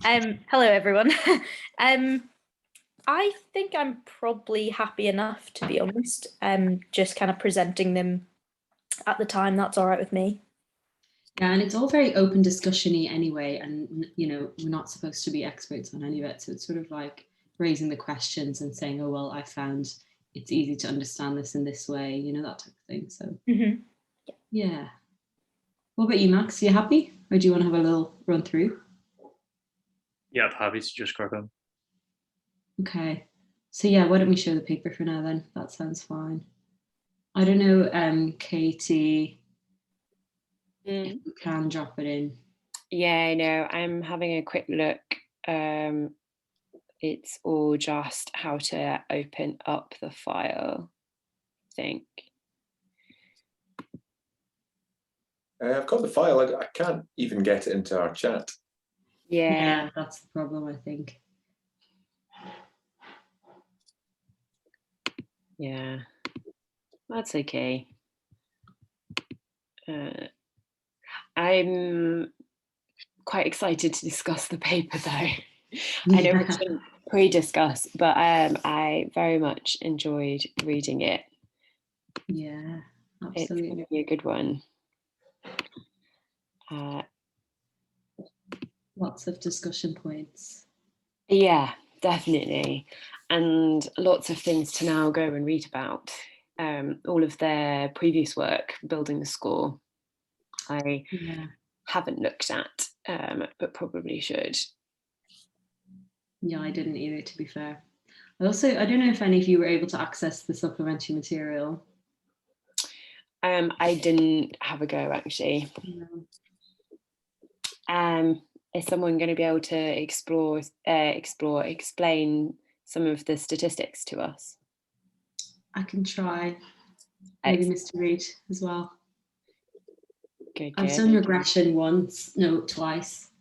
Hello everyone. I think I'm probably happy enough, to be honest. Just kind of presenting them at the time, that's all right with me. Yeah, and it's all very open discussion-y anyway, and we're not supposed to be experts on any of it, so it's sort of like raising the questions and saying, oh well, I found it's easy to understand this in this way, that type of thing. So yeah. What about you, Max? Are you happy, or do you want to have a little run through? Yeah, happy to just crack on. Okay, so yeah, why don't we show the paper for now then? That sounds fine. I don't know, Katie, if you can drop it in. Yeah, I know. I'm having a quick look. It's all just how to open up the file, I think. I've got the file. I can't even get it into our chat. Yeah, that's the problem, I think. Yeah, that's okay. I'm quite excited to discuss the paper though. I know we shouldn't pre-discuss, but I very much enjoyed reading it. Yeah, absolutely. It's going to be a good one. Lots of discussion points. Yeah, definitely. And lots of things to now go and read about. All of their previous work, building the score, I haven't looked at, but probably should. Yeah, I didn't either, to be fair. I don't know if any of you were able to access the supplementary material. I didn't have a go, actually. No. Is someone going to be able to explain some of the statistics to us? I can try. Maybe Mr. Reid as well. Good. I've done regression twice.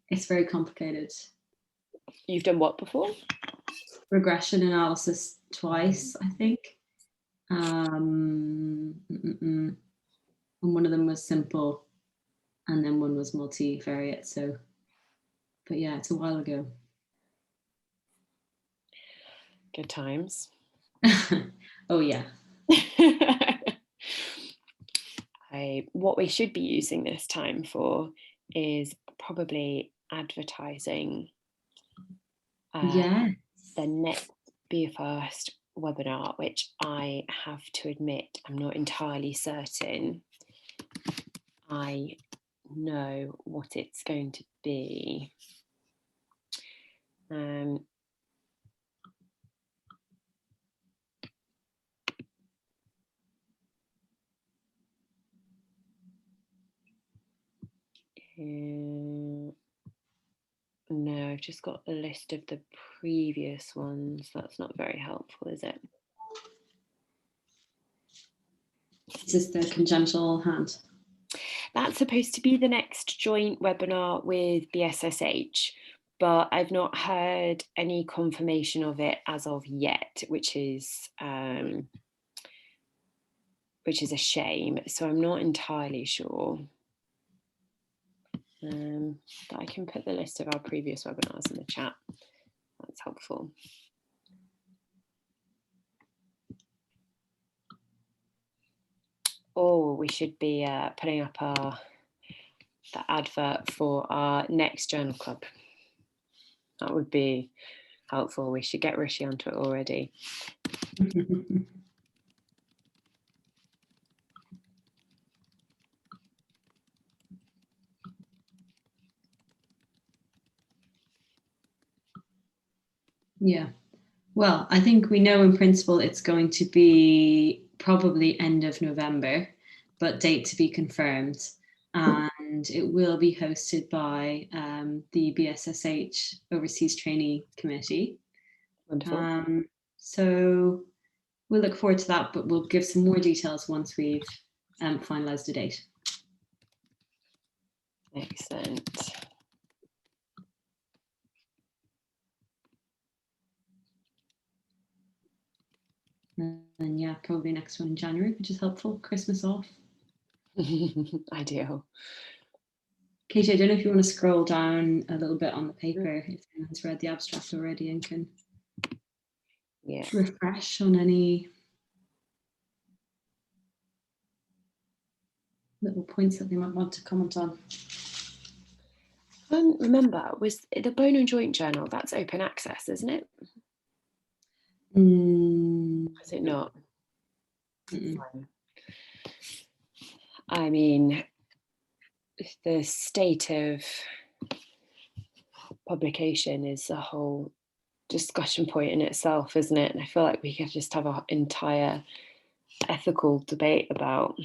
It's very complicated. You've done what before? Regression analysis twice, I think. And one of them was simple, and then one was multivariate. So, but yeah, it's a while ago. Good times. Oh yeah. What we should be using this time for is probably advertising the next BFIRST webinar, which I have to admit I'm not entirely certain I know what it's going to be. No, I've just got a list of the previous ones. That's not very helpful, is it? Is this the congenital hand? That's supposed to be the next joint webinar with BSSH, but I've not heard any confirmation of it as of yet, which is a shame. So I'm not entirely sure. But I can put the list of our previous webinars in the chat. That's helpful. Or we should be putting up the advert for our next journal club. That would be helpful. We should get Rishi onto it already. Yeah. Well, I think we know in principle it's going to be probably end of November, but date to be confirmed. And it will be hosted by the BSSH Overseas Trainee Committee. Wonderful. So we'll look forward to that, but we'll give some more details once we've finalised a date. Excellent. And yeah, probably next one in January, which is helpful. Christmas off. Ideal. Katie, I don't know if you want to scroll down a little bit on the paper if anyone's read the abstract already and can refresh on any little points that they might want to comment on. Remember, was the Bone and Joint Journal, that's open access, isn't it? Is it not? I mean, the state of publication is a whole discussion point in itself, isn't it? And I feel like we could just have an entire ethical debate about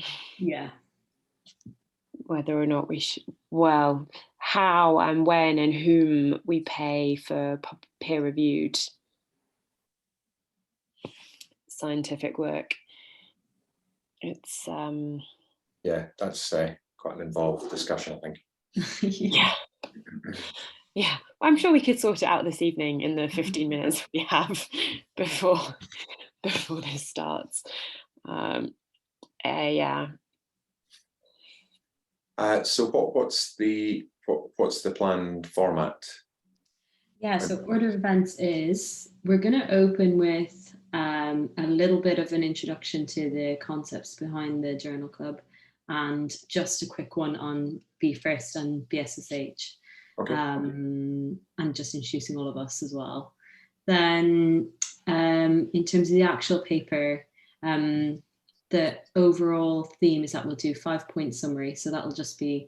whether or not we should, well, how and when and whom we pay for peer-reviewed scientific work. It's yeah, that's quite an involved discussion, I think. Yeah, I'm sure we could sort it out this evening in the 15 minutes we have before this starts. Yeah. So what's the planned format? Yeah, so order of events is we're going to open with a little bit of an introduction to the concepts behind the Journal Club and just a quick one on BFIRST and BSSH. Okay. And just introducing all of us as well. Then in terms of the actual paper, the overall theme is that we'll do 5-point summary. So that'll just be,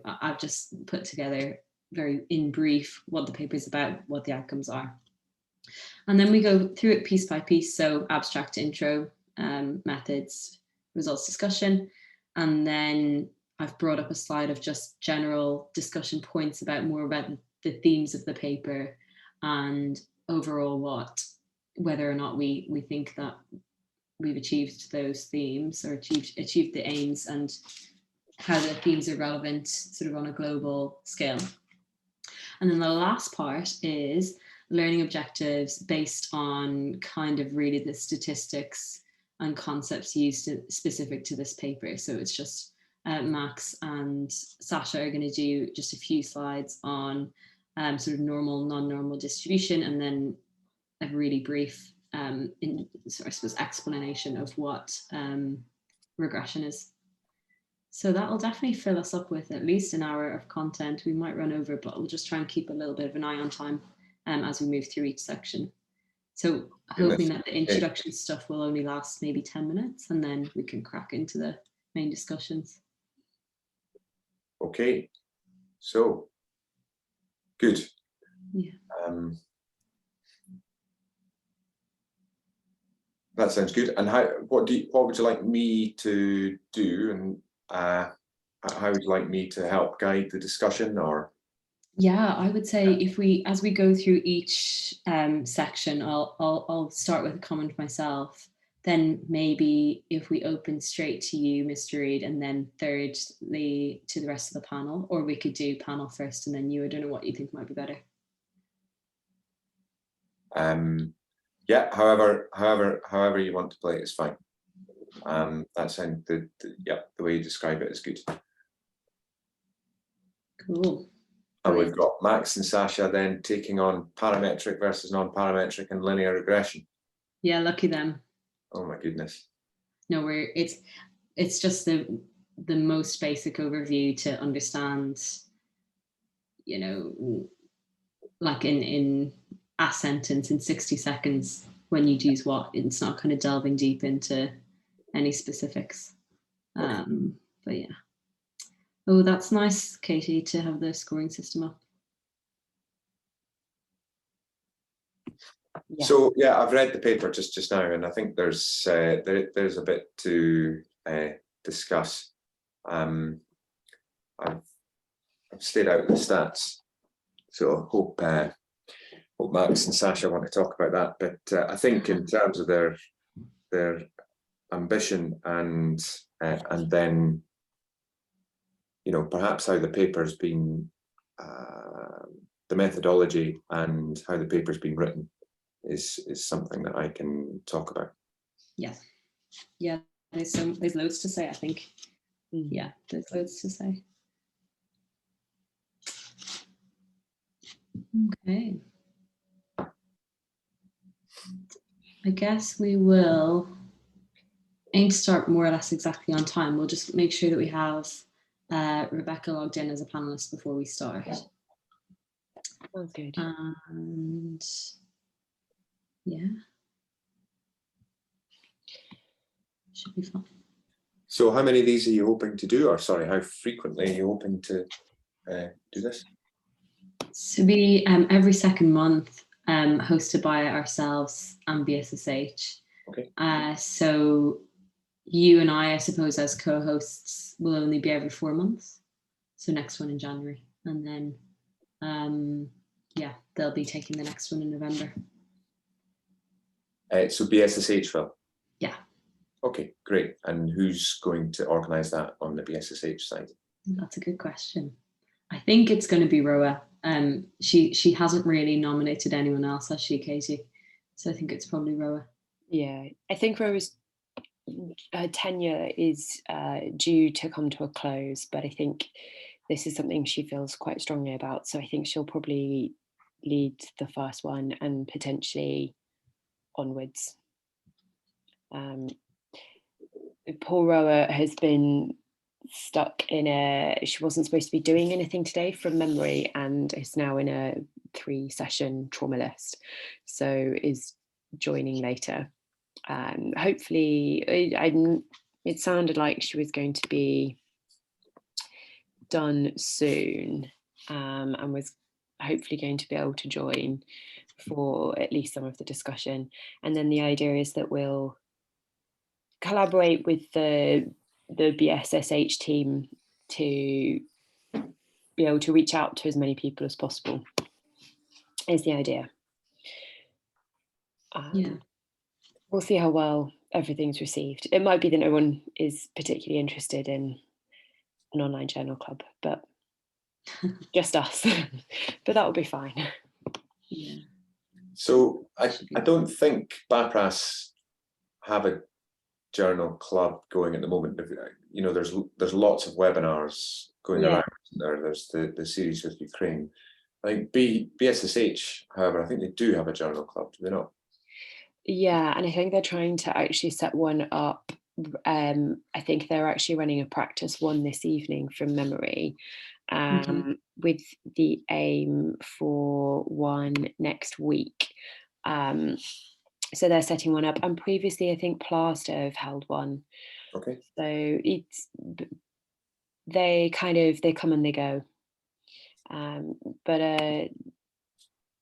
I've just put together very in brief what the paper is about, what the outcomes are. And then we go through it piece by piece. So abstract intro, methods, results discussion. And then I've brought up a slide of just general discussion points about the themes of the paper and overall whether or not we think that we've achieved those themes or achieved the aims and how the themes are relevant sort of on a global scale. And then the last part is learning objectives based on kind of really the statistics and concepts used specific to this paper. So it's just Max and Sasha are going to do just a few slides on sort of normal, non-normal distribution, and then a really brief, I suppose, explanation of what regression is. So that'll definitely fill us up with at least an hour of content. We might run over, but we'll just try and keep a little bit of an eye on time as we move through each section. So hoping that the introduction stuff will only last maybe 10 minutes and then we can crack into the main discussions. Okay, so good. Yeah. That sounds good. And what would you like me to do, and how would you like me to help guide the discussion? Or yeah, I would say as we go through each section, I'll start with a comment myself. Then maybe if we open straight to you, Mr. Reid, and then thirdly to the rest of the panel, or we could do panel first and then you. I don't know what you think might be better. Yeah, however you want to play it is fine. That sounds the way you describe it is good. Cool. And we've got Max and Sasha then taking on parametric versus non-parametric and linear regression. Yeah, lucky them. Oh my goodness. No, it's just the most basic overview to understand, like in a sentence in 60 seconds when you'd use what. It's not kind of delving deep into any specifics. But yeah. Oh, that's nice, Katie, to have the scoring system up. Yeah. So yeah, I've read the paper just now, and I think there's a bit to discuss. I've stayed out of the stats, so hope Max and Sasha want to talk about that. But I think in terms of their ambition and then perhaps how the paper's been, the methodology and how the paper's been written is something that I can talk about. Yeah, there's loads to say, I think. Yeah, there's loads to say. Okay. I guess we will aim to start more or less exactly on time. We'll just make sure that we have Rebecca logged in as a panelist before we start. Sounds good. And yeah, should be fun. So how many of these are you hoping to do? Or sorry, how frequently are you hoping to do this? So be every second month, hosted by ourselves and BSSH. Okay. So you and I suppose, as co-hosts, will only be every 4 months. So next one in January, and then yeah, they'll be taking the next one in November. So BSSH will? Yeah. Okay, great. And who's going to organise that on the BSSH side? That's a good question. I think it's going to be Roa. She hasn't really nominated anyone else, has she, Katie? So I think it's probably Roa. Yeah, I think Ro's tenure is due to come to a close, but I think this is something she feels quite strongly about. So I think she'll probably lead the first one and potentially onwards. Poor Roa has been stuck in she wasn't supposed to be doing anything today from memory, and is now in a 3-session trauma list, so is joining later. Hopefully, it sounded like she was going to be done soon, and was hopefully going to be able to join for at least some of the discussion. And then the idea is that we'll collaborate with the BSSH team to be able to reach out to as many people as possible, is the idea. Yeah. We'll see how well everything's received. It might be that no one is particularly interested in an online journal club, but just us. But that'll be fine. Yeah. So I don't think BAPRAS have a journal club going at the moment. You know, there's lots of webinars going around there. There's the series with Ukraine. I think BSSH, however, I think they do have a journal club, do they not? Yeah, and I think they're trying to actually set one up. I think they're actually running a practice one this evening from memory, with the aim for one next week. So they're setting one up, and previously I think Plaster have held one. Okay. So they come and they go. But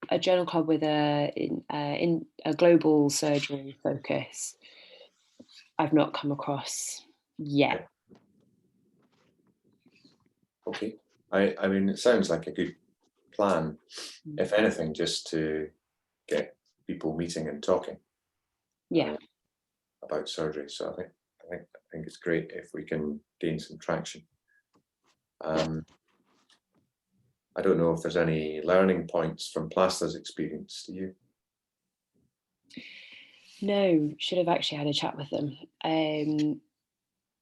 a journal club with in a global surgery focus, I've not come across yet. Okay. I mean, it sounds like a good plan, if anything, just to get people meeting and talking. Yeah. About surgery. So I think it's great if we can gain some traction. I don't know if there's any learning points from Plaster's experience. Do you? No, should have actually had a chat with them. I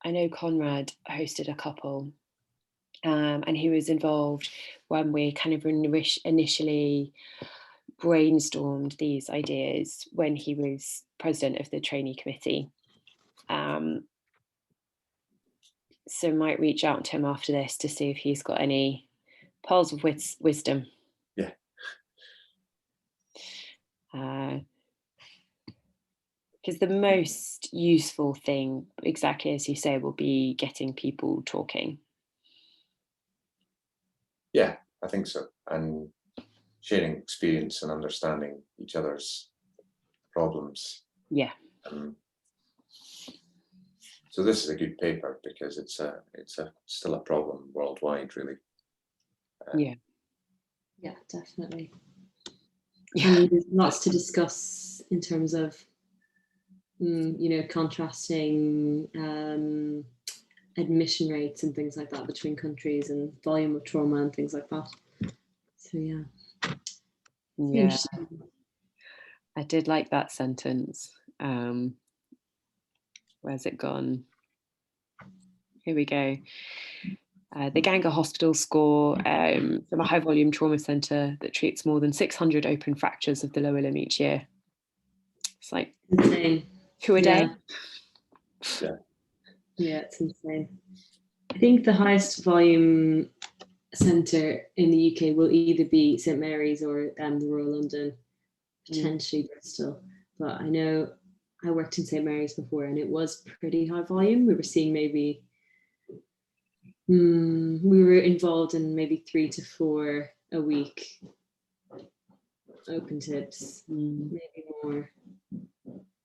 know Conrad hosted a couple, and he was involved when we kind of initially brainstormed these ideas when he was president of the trainee committee. So might reach out to him after this to see if he's got any pearls of wisdom. Yeah. Because the most useful thing, exactly as you say, will be getting people talking. Yeah, I think so. And sharing experience and understanding each other's problems. Yeah. So this is a good paper because it's still a problem worldwide, really. Yeah. Yeah, definitely. Yeah. And there's lots to discuss in terms of, you know, contrasting admission rates and things like that between countries, and volume of trauma and things like that. So yeah. Yeah. I did like that sentence. Where's it gone? Here we go. The Ganga Hospital score from a high volume trauma centre that treats more than 600 open fractures of the lower limb each year. It's like Insane. 2 a day. Yeah, it's insane. I think the highest volume centre in the UK will either be St Mary's or the Royal London, potentially Bristol. But I know I worked in St Mary's before and it was pretty high volume. We were seeing maybe, we were involved in maybe 3 to 4 a week. Open tips, maybe more.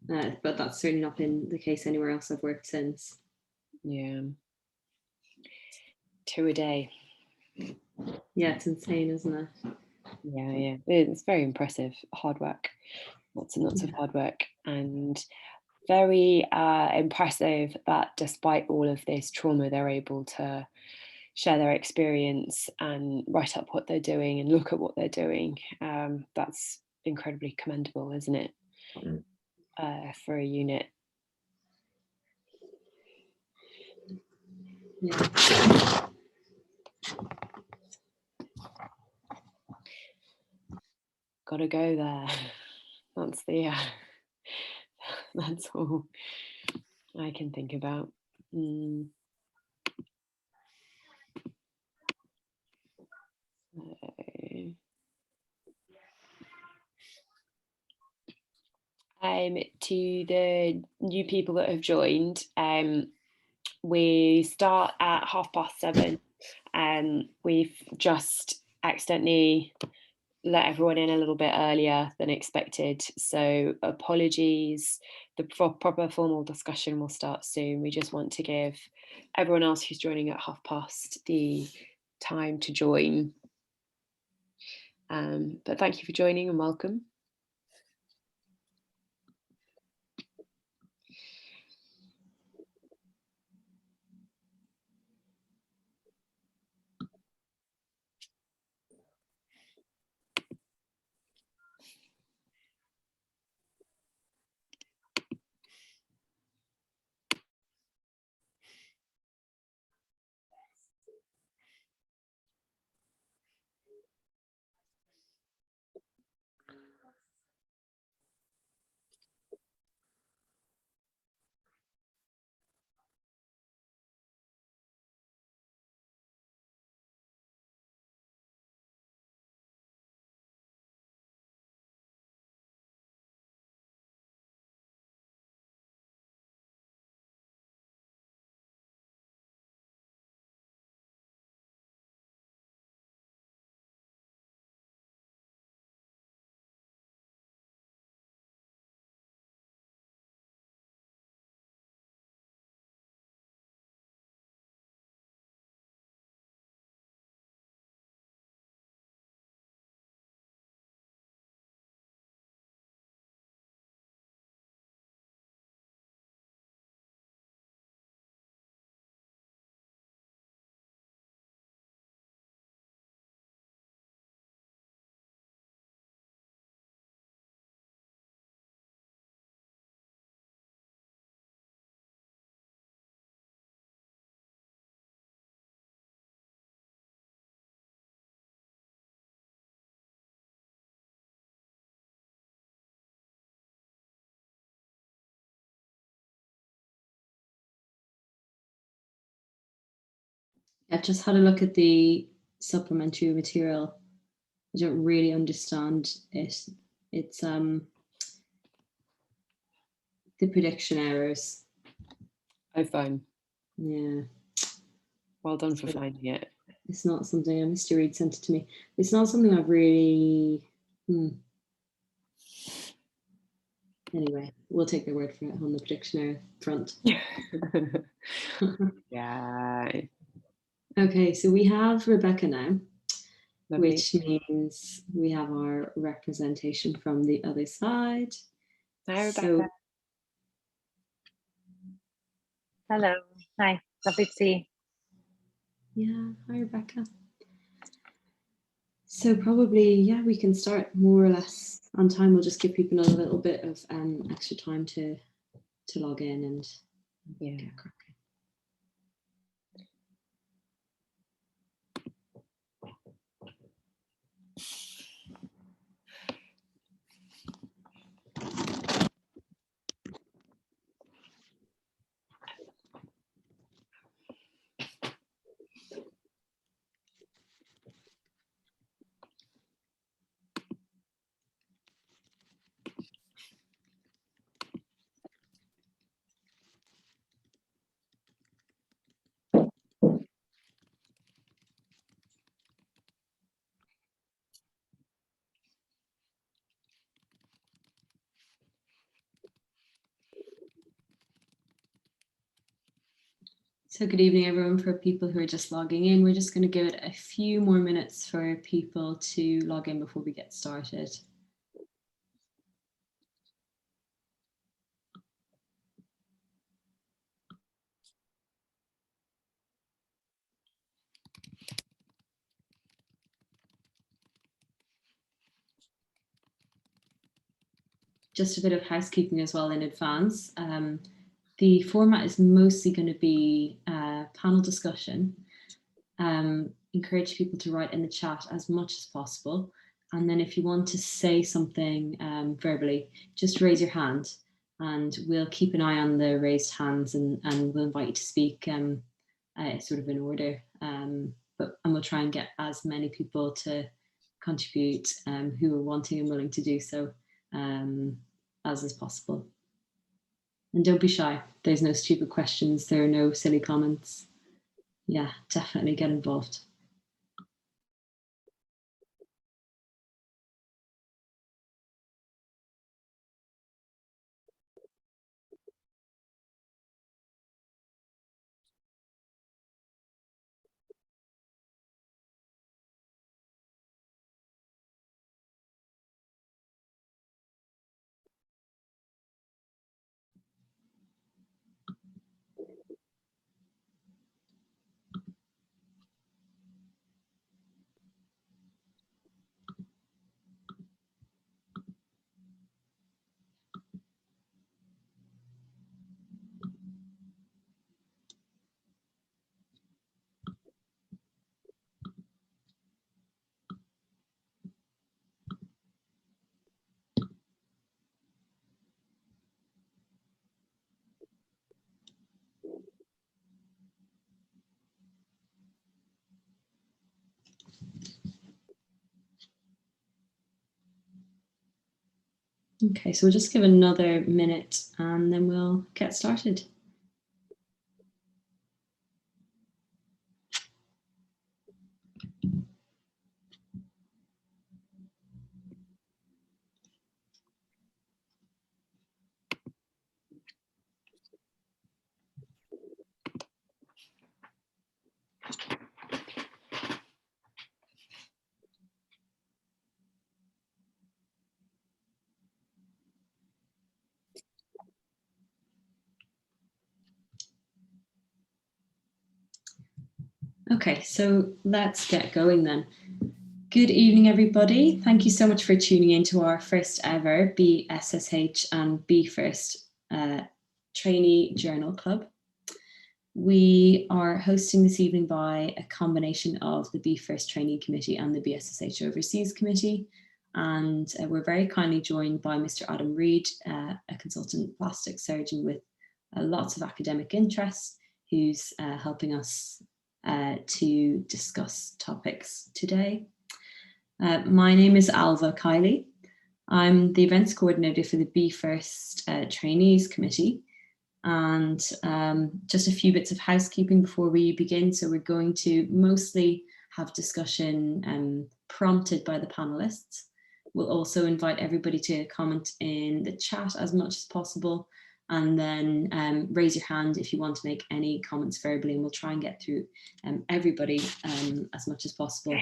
But that's certainly not been the case anywhere else I've worked since. Yeah. 2 a day. Yeah, it's insane, isn't it? Yeah. It's very impressive. Hard work. Lots and lots of hard work. And very impressive that despite all of this trauma, they're able to share their experience and write up what they're doing and look at what they're doing. That's incredibly commendable, isn't it? For a unit. Yeah. Gotta go there. That's the that's all I can think about. To the new people that have joined, we start at 7:30. We've just accidentally let everyone in a little bit earlier than expected, so apologies. The proper formal discussion will start soon. We just want to give everyone else who's joining at 7:30 the time to join. But thank you for joining and welcome. I've just had a look at the supplementary material. I don't really understand it. It's the prediction errors. Oh, fine. Yeah. Well done for finding it. It's not something, Mr. Reed sent it to me. It's not something I've really, Anyway, we'll take their word for it on the prediction error front. Yeah. Okay, so we have Rebecca now, Lovely. which means we have our representation from the other side. Hi, Rebecca. So, hello. Hi. Lovely to see you. yeah, hi, Rebecca. So probably, yeah, we can start more or less on time. We'll just give people a little bit of extra time to log in and get cracking. So good evening, everyone. For people who are just logging in, we're just going to give it a few more minutes for people to log in before we get started. Just a bit of housekeeping as well in advance. The format is mostly going to be a panel discussion. Encourage people to write in the chat as much as possible. And then if you want to say something verbally, just raise your hand and we'll keep an eye on the raised hands and we'll invite you to speak sort of in order. And we'll try and get as many people to contribute who are wanting and willing to do so as is possible. And don't be shy. There's no stupid questions. There are no silly comments. Yeah, definitely get involved. Okay, so we'll just give another minute and then we'll get started. Okay, so let's get going then. Good evening, everybody. Thank you so much for tuning into our first ever BSSH and BFIRST Trainee Journal Club. We are hosting this evening by a combination of the BFIRST Trainee Committee and the BSSH Overseas Committee. And we're very kindly joined by Mr. Adam Reid, a consultant plastic surgeon with lots of academic interests, who's helping us to discuss topics today. My name is Alva Kiley. I'm the events coordinator for the BFIRST Trainees Committee. And just a few bits of housekeeping before we begin. So we're going to mostly have discussion prompted by the panelists. We'll also invite everybody to comment in the chat as much as possible. And then raise your hand if you want to make any comments verbally, and we'll try and get through everybody as much as possible.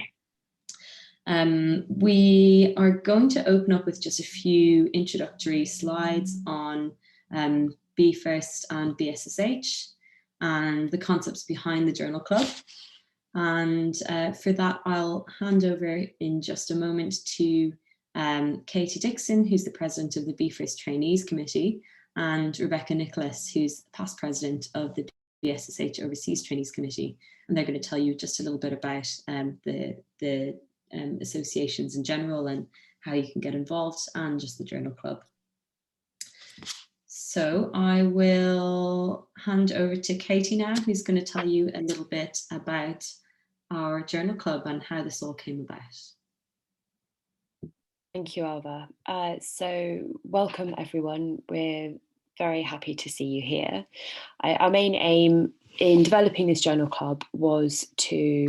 We are going to open up with just a few introductory slides on BFIRST and BSSH and the concepts behind the Journal Club. And for that, I'll hand over in just a moment to Katie Dixon, who's the president of the BFIRST Trainees Committee, and Rebecca Nicholas, who's past president of the BSSH Overseas Trainees Committee. And they're going to tell you just a little bit about the associations in general and how you can get involved and just the Journal Club. So I will hand over to Katie now, who's going to tell you a little bit about our Journal Club and how this all came about. Thank you, Alva. So welcome, everyone. We're very happy to see you here. Our main aim in developing this Journal Club was to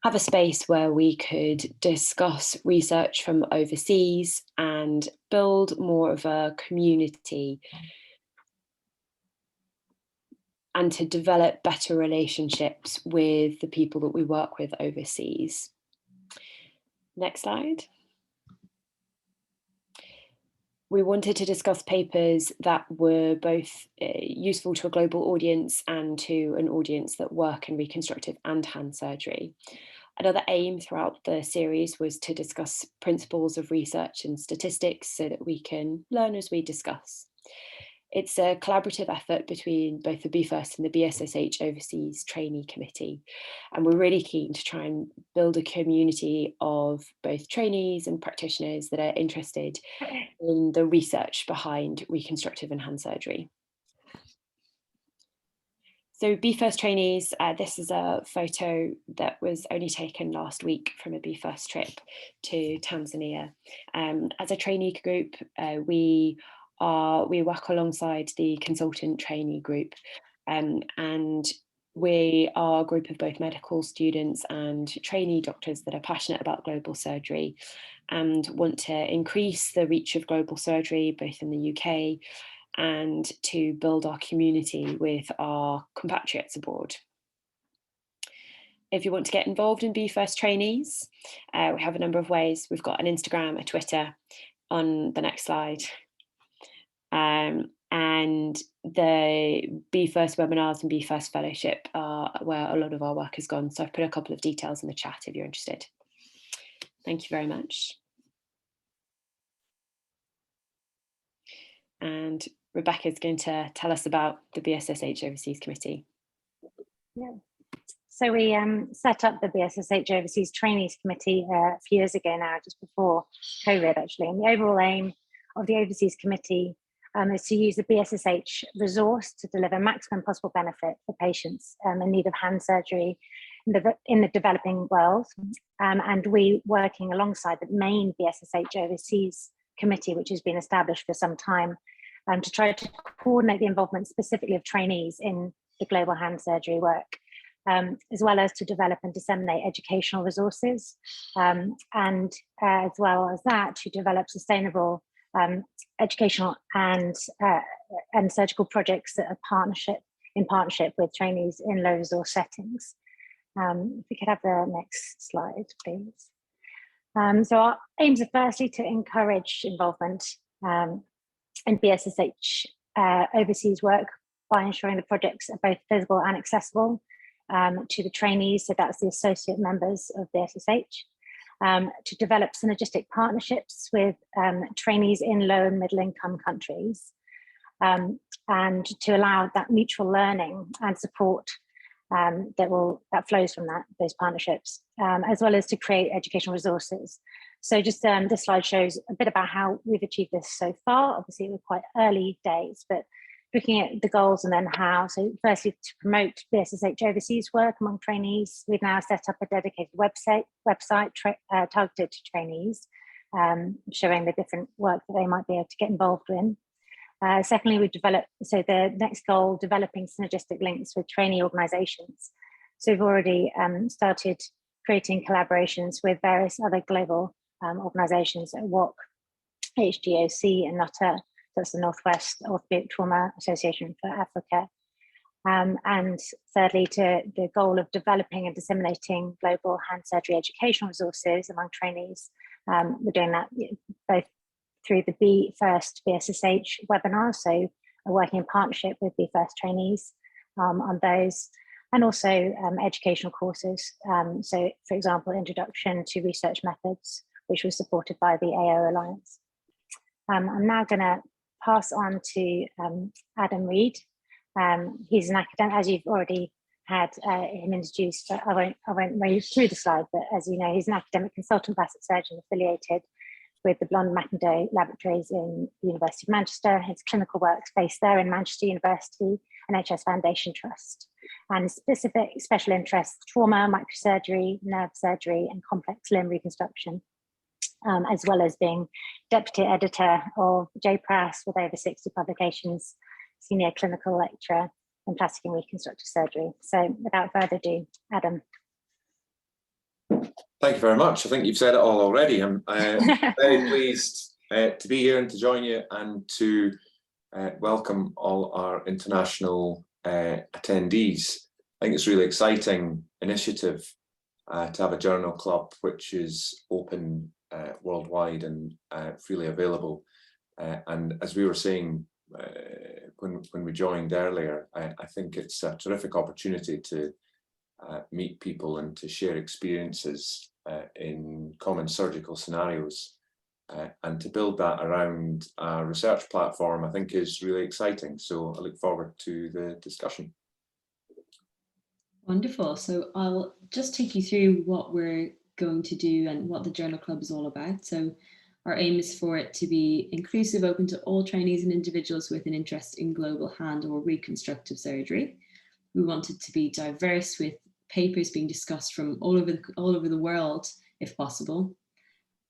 have a space where we could discuss research from overseas and build more of a community and to develop better relationships with the people that we work with overseas. Next slide. We wanted to discuss papers that were both useful to a global audience and to an audience that work in reconstructive and hand surgery. Another aim throughout the series was to discuss principles of research and statistics so that we can learn as we discuss. It's a collaborative effort between both the BFIRST and the BSSH Overseas Trainee Committee. And we're really keen to try and build a community of both trainees and practitioners that are interested in the research behind reconstructive and hand surgery. So BFIRST trainees, this is a photo that was only taken last week from a BFIRST trip to Tanzania. As a trainee group, we work alongside the consultant trainee group, and we are a group of both medical students and trainee doctors that are passionate about global surgery and want to increase the reach of global surgery both in the UK and to build our community with our compatriots abroad. If you want to get involved in BFIRST trainees, we have a number of ways. We've got an Instagram, a Twitter on the next slide. And the BFIRST webinars and BFIRST fellowship are where a lot of our work has gone. So I've put a couple of details in the chat if you're interested. Thank you very much. And Rebecca is going to tell us about the BSSH Overseas Committee. Yeah. So we set up the BSSH Overseas Trainees Committee a few years ago now, just before COVID actually. And the overall aim of the Overseas Committee is to use the BSSH resource to deliver maximum possible benefit for patients in need of hand surgery in the developing world. And we working alongside the main BSSH Overseas Committee, which has been established for some time, to try to coordinate the involvement specifically of trainees in the global hand surgery work, as well as to develop and disseminate educational resources, and as well as that, to develop sustainable educational and surgical projects that are in partnership with trainees in low resource settings. If we could have the next slide, please. So our aims are firstly to encourage involvement in BSSH overseas work by ensuring the projects are both visible and accessible to the trainees, so that's the associate members of BSSH. To develop synergistic partnerships with trainees in low and middle income countries, and to allow that mutual learning and support that flows from those partnerships, as well as to create educational resources. So just this slide shows a bit about how we've achieved this so far. Obviously, we're quite early days, but looking at the goals and then how. So firstly, to promote BSSH overseas work among trainees, we've now set up a dedicated website targeted to trainees, showing the different work that they might be able to get involved in. Secondly, we've developed, so the next goal, developing synergistic links with trainee organisations. So we've already started creating collaborations with various other global organisations at WOC, HGOC and NUTTA, that's the Northwest Orthopedic Trauma Association for Africa. And thirdly, to the goal of developing and disseminating global hand surgery educational resources among trainees. We're doing that both through the BFIRST BSSH webinars, so working in partnership with BFIRST trainees on those, and also educational courses. So, for example, Introduction to Research Methods, which was supported by the AO Alliance. I'm now going to pass on to Adam Reed. He's an academic, as you've already had him introduced, but I won't read through the slide, but as you know, he's an academic consultant plastic surgeon affiliated with the Blonde Mackinday Laboratories in the University of Manchester. His clinical work's based there in Manchester University NHS Foundation Trust, and special interests, trauma, microsurgery, nerve surgery, and complex limb reconstruction, as well as being deputy editor of JPRAS with over 60 publications, senior clinical lecturer in plastic and reconstructive surgery. So without further ado, Adam. Thank you very much. I think you've said it all already. I'm very pleased to be here and to join you and to welcome all our international attendees. I think it's a really exciting initiative to have a journal club which is open worldwide and freely available. And as we were saying when we joined earlier, I think it's a terrific opportunity to meet people and to share experiences in common surgical scenarios. And to build that around a research platform, I think is really exciting. So I look forward to the discussion. Wonderful. So I'll just take you through what we're going to do and what the Journal Club is all about. So our aim is for it to be inclusive, open to all trainees and individuals with an interest in global hand or reconstructive surgery. We want it to be diverse, with papers being discussed from all over the world, if possible.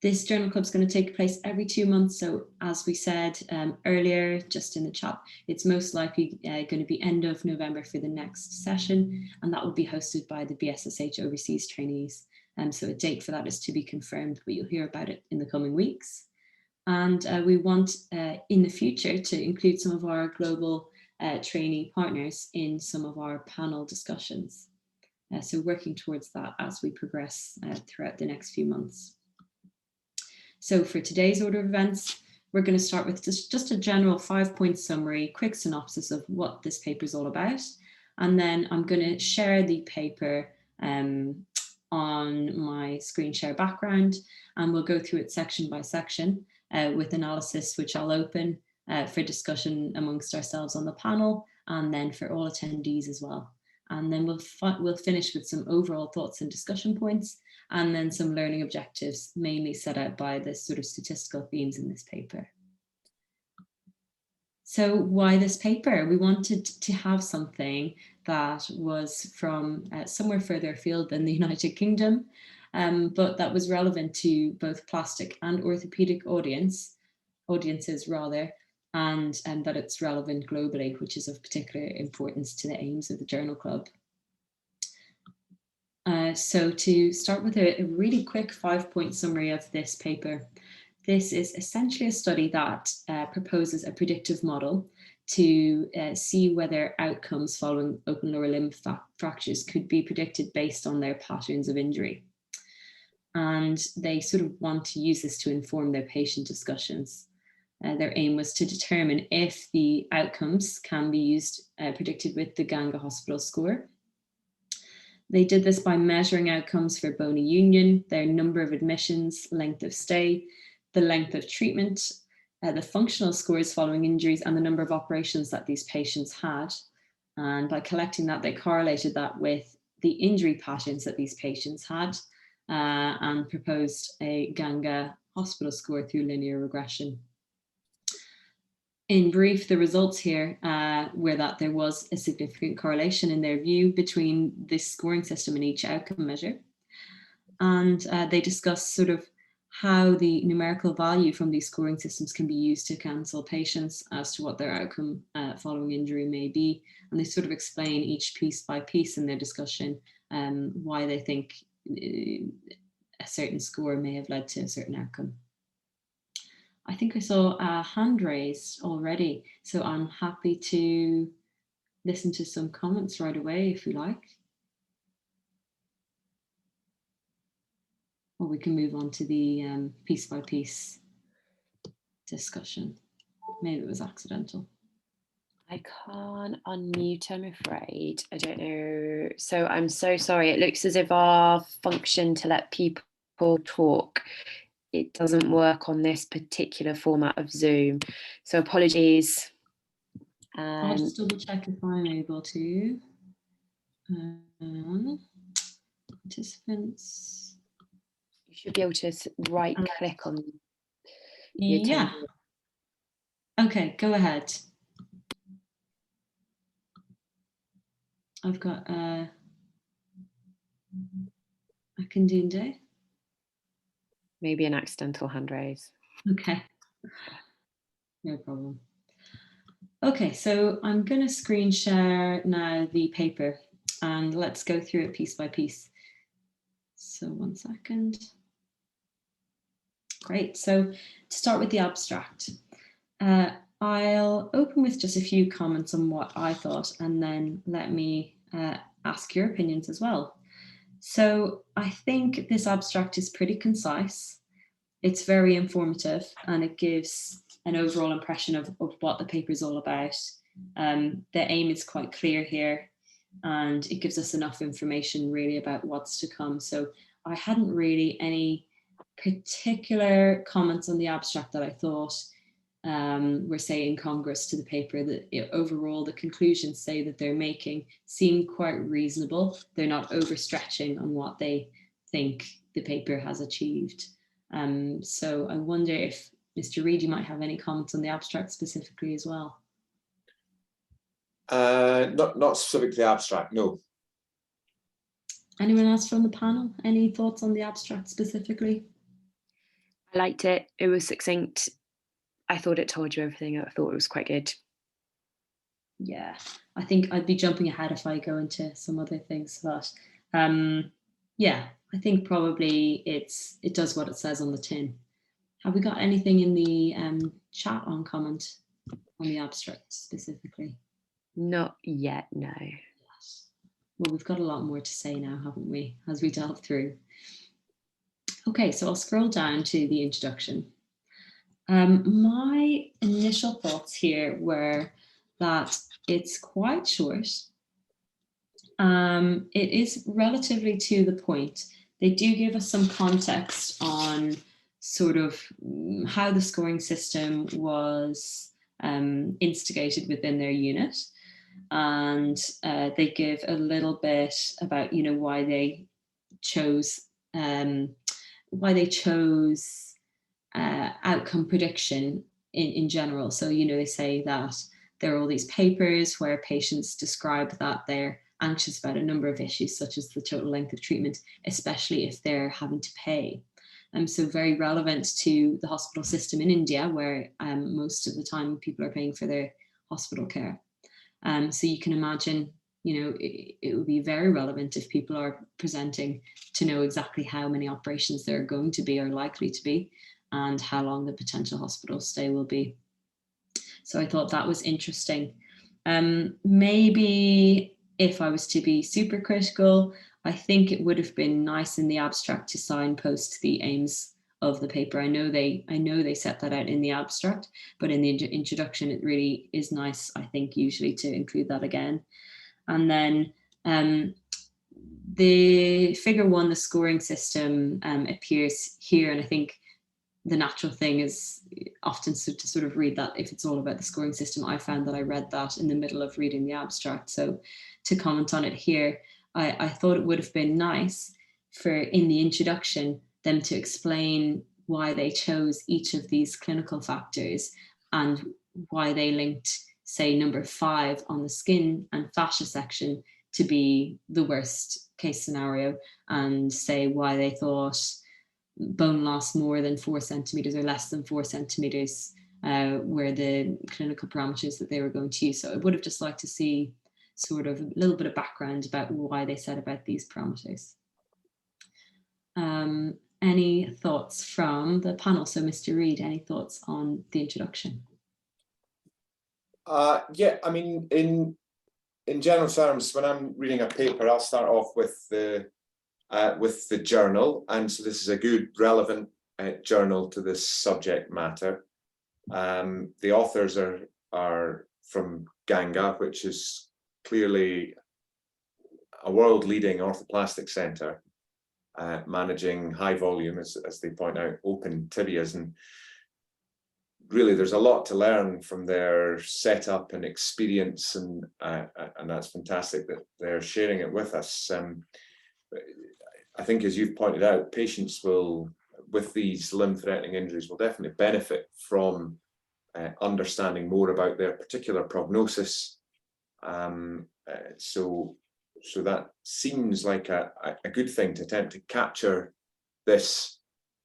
This journal club is going to take place every 2 months. So as we said earlier, just in the chat, it's most likely going to be end of November for the next session, and that will be hosted by the BSSH overseas trainees. So a date for that is to be confirmed, but you'll hear about it in the coming weeks. And we want in the future to include some of our global trainee partners in some of our panel discussions. So working towards that as we progress throughout the next few months. So for today's order of events, we're going to start with just a general 5-point summary, quick synopsis of what this paper is all about. And then I'm going to share the paper on my screen share background, and we'll go through it section by section with analysis, which I'll open for discussion amongst ourselves on the panel, and then for all attendees as well. And then we'll finish with some overall thoughts and discussion points, and then some learning objectives, mainly set out by the sort of statistical themes in this paper. So why this paper? We wanted to have something that was from somewhere further afield than the United Kingdom, but that was relevant to both plastic and orthopedic audiences rather, and that it's relevant globally, which is of particular importance to the aims of the Journal Club. So to start with a really quick 5-point summary of this paper. This is essentially a study that proposes a predictive model to see whether outcomes following open lower limb fractures could be predicted based on their patterns of injury. And they sort of want to use this to inform their patient discussions. Their aim was to determine if the outcomes can be used, predicted with the Ganga Hospital score. They did this by measuring outcomes for bony union, their number of admissions, length of stay, the length of treatment, the functional scores following injuries, and the number of operations that these patients had. And by collecting that, they correlated that with the injury patterns that these patients had and proposed a Ganga Hospital score through linear regression. In brief, the results here were that there was a significant correlation in their view between this scoring system and each outcome measure. And they discussed sort of how the numerical value from these scoring systems can be used to counsel patients as to what their outcome following injury may be. And they sort of explain each piece by piece in their discussion why they think a certain score may have led to a certain outcome. I think I saw a hand raised already, so I'm happy to listen to some comments right away if you like. Or we can move on to the piece by piece discussion. Maybe it was accidental. I can't unmute, I'm afraid. I don't know. So I'm so sorry. It looks as if our function to let people talk, it doesn't work on this particular format of Zoom. So apologies. I'll just double check if I'm able to. Participants. You should be able to right click on the yeah. Okay, go ahead. I've got I can do day. Maybe an accidental hand raise. Okay, no problem. Okay, so I'm going to screen share now the paper and let's go through it piece by piece. So 1 second. Great, so to start with the abstract. I'll open with just a few comments on what I thought, and then let me ask your opinions as well. So I think this abstract is pretty concise. It's very informative, and it gives an overall impression of what the paper is all about. The aim is quite clear here, and it gives us enough information really about what's to come. So I hadn't really any particular comments on the abstract that I thought were, say, incongruous to the paper. That overall the conclusions say that they're making seem quite reasonable. They're not overstretching on what they think the paper has achieved. So I wonder if Mr. Reid, you might have any comments on the abstract specifically as well. Not specifically abstract, no. Anyone else from the panel? Any thoughts on the abstract specifically? I liked it. It was succinct. I thought it told you everything. I thought it was quite good. Yeah, I think I'd be jumping ahead if I go into some other things, but yeah, I think probably it does what it says on the tin. Have we got anything in the chat on comment on the abstract specifically? Not yet, no. Yes. Well, we've got a lot more to say now, haven't we, as we delve through. Okay, so I'll scroll down to the introduction. My initial thoughts here were that it's quite short. It is relatively to the point. They do give us some context on sort of how the scoring system was instigated within their unit. And they give a little bit about, you know, why they chose outcome prediction in general. So, you know, they say that there are all these papers where patients describe that they're anxious about a number of issues, such as the total length of treatment, especially if they're having to pay. So very relevant to the hospital system in India, where most of the time people are paying for their hospital care. So you can imagine, you know, it would be very relevant if people are presenting to know exactly how many operations there are going to be or likely to be, and how long the potential hospital stay will be. So I thought that was interesting. Maybe if I was to be super critical, I think it would have been nice in the abstract to signpost the aims of the paper. I know they set that out in the abstract, but in the introduction, it really is nice, I think, usually to include that again. And then the figure 1, the scoring system, appears here, and I think the natural thing is often to sort of read that if it's all about the scoring system. I found that I read that in the middle of reading the abstract. So to comment on it here, I thought it would have been nice for, in the introduction, them to explain why they chose each of these clinical factors and why they linked, say, number 5 on the skin and fascia section to be the worst case scenario, and say why they thought bone loss more than 4 centimeters or less than 4 centimeters were the clinical parameters that they were going to use. So I would have just liked to see sort of a little bit of background about why they said about these parameters. Any thoughts from the panel? So Mr. Reid, any thoughts on the introduction? Yeah, I mean, in general terms, when I'm reading a paper, I'll start off with the journal, and so this is a good relevant journal to this subject matter. The authors are from Ganga, which is clearly a world-leading orthoplastic centre, managing high volume, as they point out, open tibias, and really there's a lot to learn from their setup and experience, and that's fantastic that they're sharing it with us. I think, as you've pointed out, patients will, with these limb-threatening injuries, will definitely benefit from understanding more about their particular prognosis. So that seems like a good thing to attempt to capture this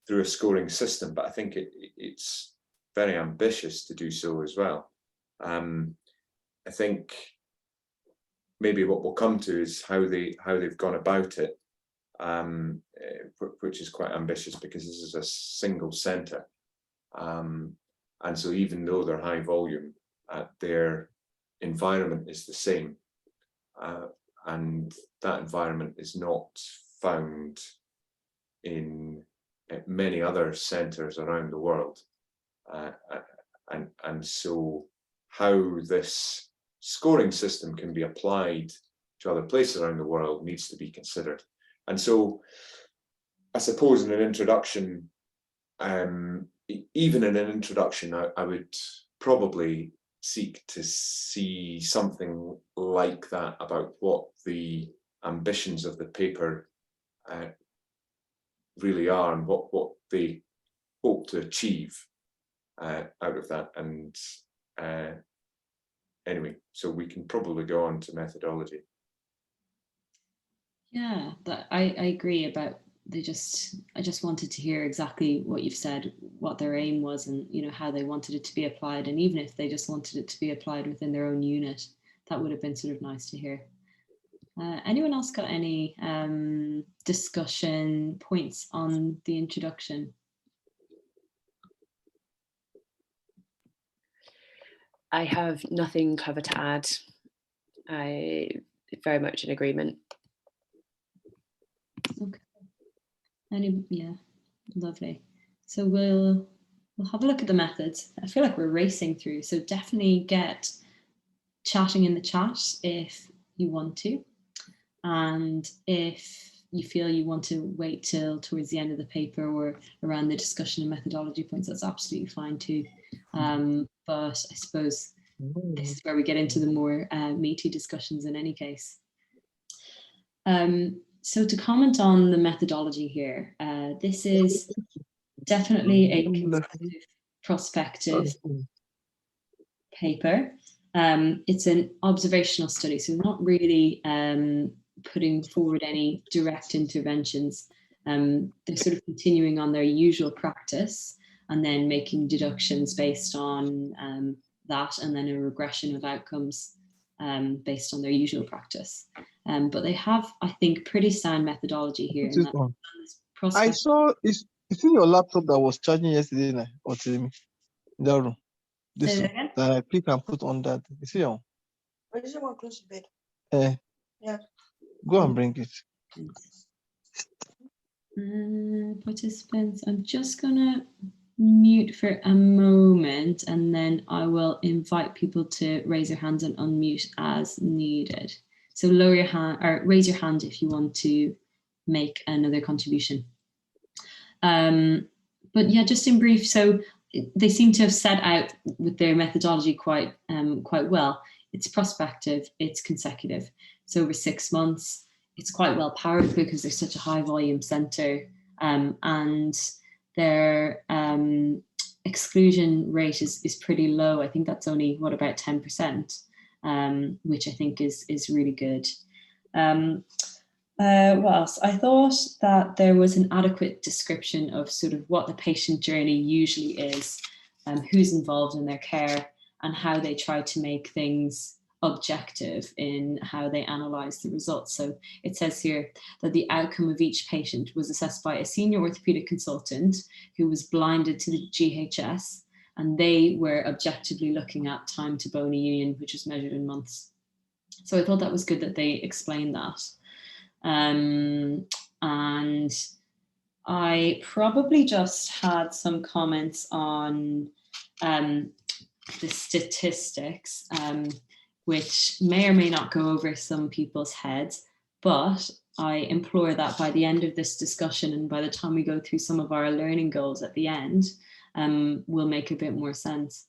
through a scoring system, but I think it's very ambitious to do so as well. I think maybe what we'll come to is how they've gone about it, which is quite ambitious because this is a single centre. And so even though they're high volume, their environment is the same. And that environment is not found in many other centres around the world. And so how this scoring system can be applied to other places around the world needs to be considered. And so I suppose in an introduction, even in an introduction, I would probably seek to see something like that about what the ambitions of the paper really are and what they hope to achieve out of that. And anyway, so we can probably go on to methodology. Yeah, I agree about I just wanted to hear exactly what you've said, what their aim was, and how they wanted it to be applied. And even if they just wanted it to be applied within their own unit, that would have been sort of nice to hear. Anyone else got any discussion points on the introduction? I have nothing clever to add. I very much in agreement. Okay. Yeah, lovely. So we'll have a look at the methods. I feel like we're racing through, so definitely get chatting in the chat if you want to. And if you feel you want to wait till towards the end of the paper or around the discussion and methodology points, that's absolutely fine too. But I suppose this is where we get into the more meaty discussions in any case. So to comment on the methodology here, this is definitely a consecutive prospective paper. It's an observational study, so not really putting forward any direct interventions. They're sort of continuing on their usual practice and then making deductions based on that, and then a regression of outcomes based on their usual practice. But they have, I think, pretty sound methodology here. I saw it's in your laptop that was charging yesterday night, or today. This that I click and put on that. You see on? Where is the one close to bed? Yeah. Go and bring it. Participants, I'm just gonna mute for a moment and then I will invite people to raise their hands and unmute as needed. So lower your hand or raise your hand if you want to make another contribution. But yeah, just in brief, so they seem to have set out with their methodology quite well. It's prospective, it's consecutive. So over 6 months, it's quite well powered because they're such a high volume centre, and their exclusion rate is pretty low. I think that's only about 10%, which I think is really good. What else? I thought that there was an adequate description of sort of what the patient journey usually is, who's involved in their care, and how they try to make things objective in how they analyse the results. So it says here that the outcome of each patient was assessed by a senior orthopaedic consultant who was blinded to the GHS, and they were objectively looking at time to bony union, which was measured in months. So I thought that was good that they explained that. And I probably just had some comments on the statistics, which may or may not go over some people's heads, but I implore that by the end of this discussion and by the time we go through some of our learning goals at the end, will make a bit more sense.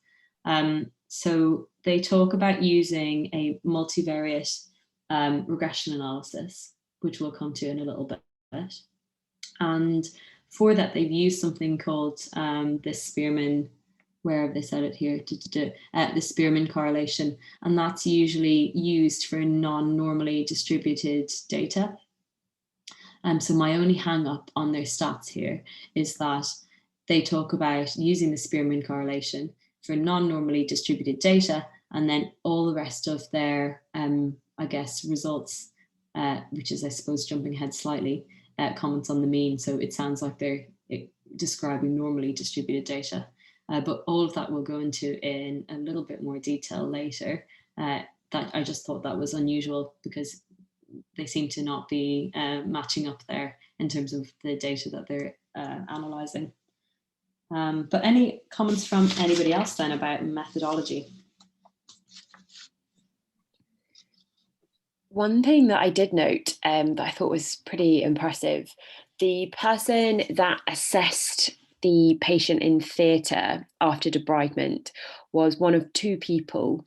So they talk about using a multivariate regression analysis, which we'll come to in a little bit. And for that, they've used something called the Spearman, where have they said it here? The Spearman correlation. And that's usually used for non-normally distributed data. So my only hang up on their stats here is that they talk about using the Spearman correlation for non-normally distributed data, and then all the rest of their, I guess, results, which is, I suppose, jumping ahead slightly, comments on the mean. So it sounds like they're describing normally distributed data. but all of that we'll go into in a little bit more detail later. That I just thought that was unusual because they seem to not be matching up there in terms of the data that they're analysing. But any comments from anybody else then about methodology? One thing that I did note that I thought was pretty impressive, the person that assessed the patient in theatre after debridement was one of 2 people,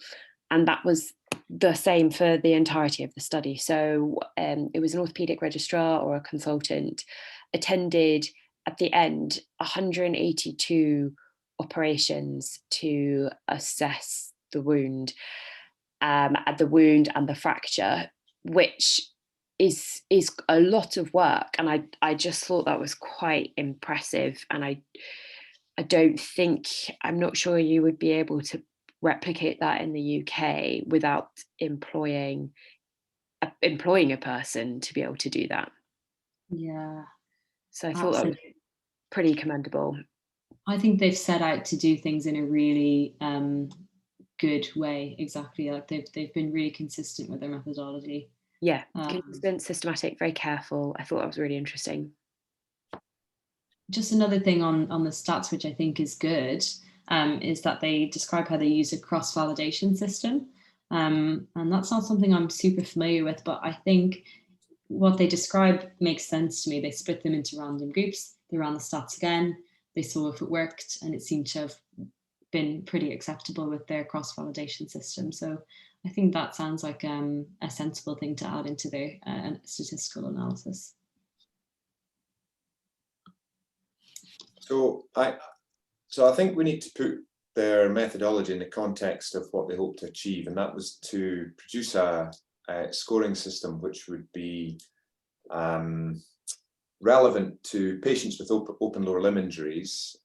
and that was the same for the entirety of the study. So it was an orthopaedic registrar or a consultant, attended at the end 182 operations to assess the wound. At the wound and the fracture, which is a lot of work, and I just thought that was quite impressive. And I don't think, I'm not sure you would be able to replicate that in the UK without employing a person to be able to do that. Yeah. So I thought that was pretty commendable. I think they've set out to do things in a really good way. Exactly, like they've been really consistent with their methodology. Yeah, consistent, systematic, very careful. I thought that was really interesting. Just another thing on the stats, which I think is good, is that they describe how they use a cross-validation system. And that's not something I'm super familiar with, but I think what they describe makes sense to me. They split them into random groups. They ran the stats again. They saw if it worked, and it seemed to have been pretty acceptable with their cross-validation system. So I think that sounds like a sensible thing to add into their statistical analysis. So I think we need to put their methodology in the context of what they hope to achieve, and that was to produce a scoring system which would be relevant to patients with open lower limb injuries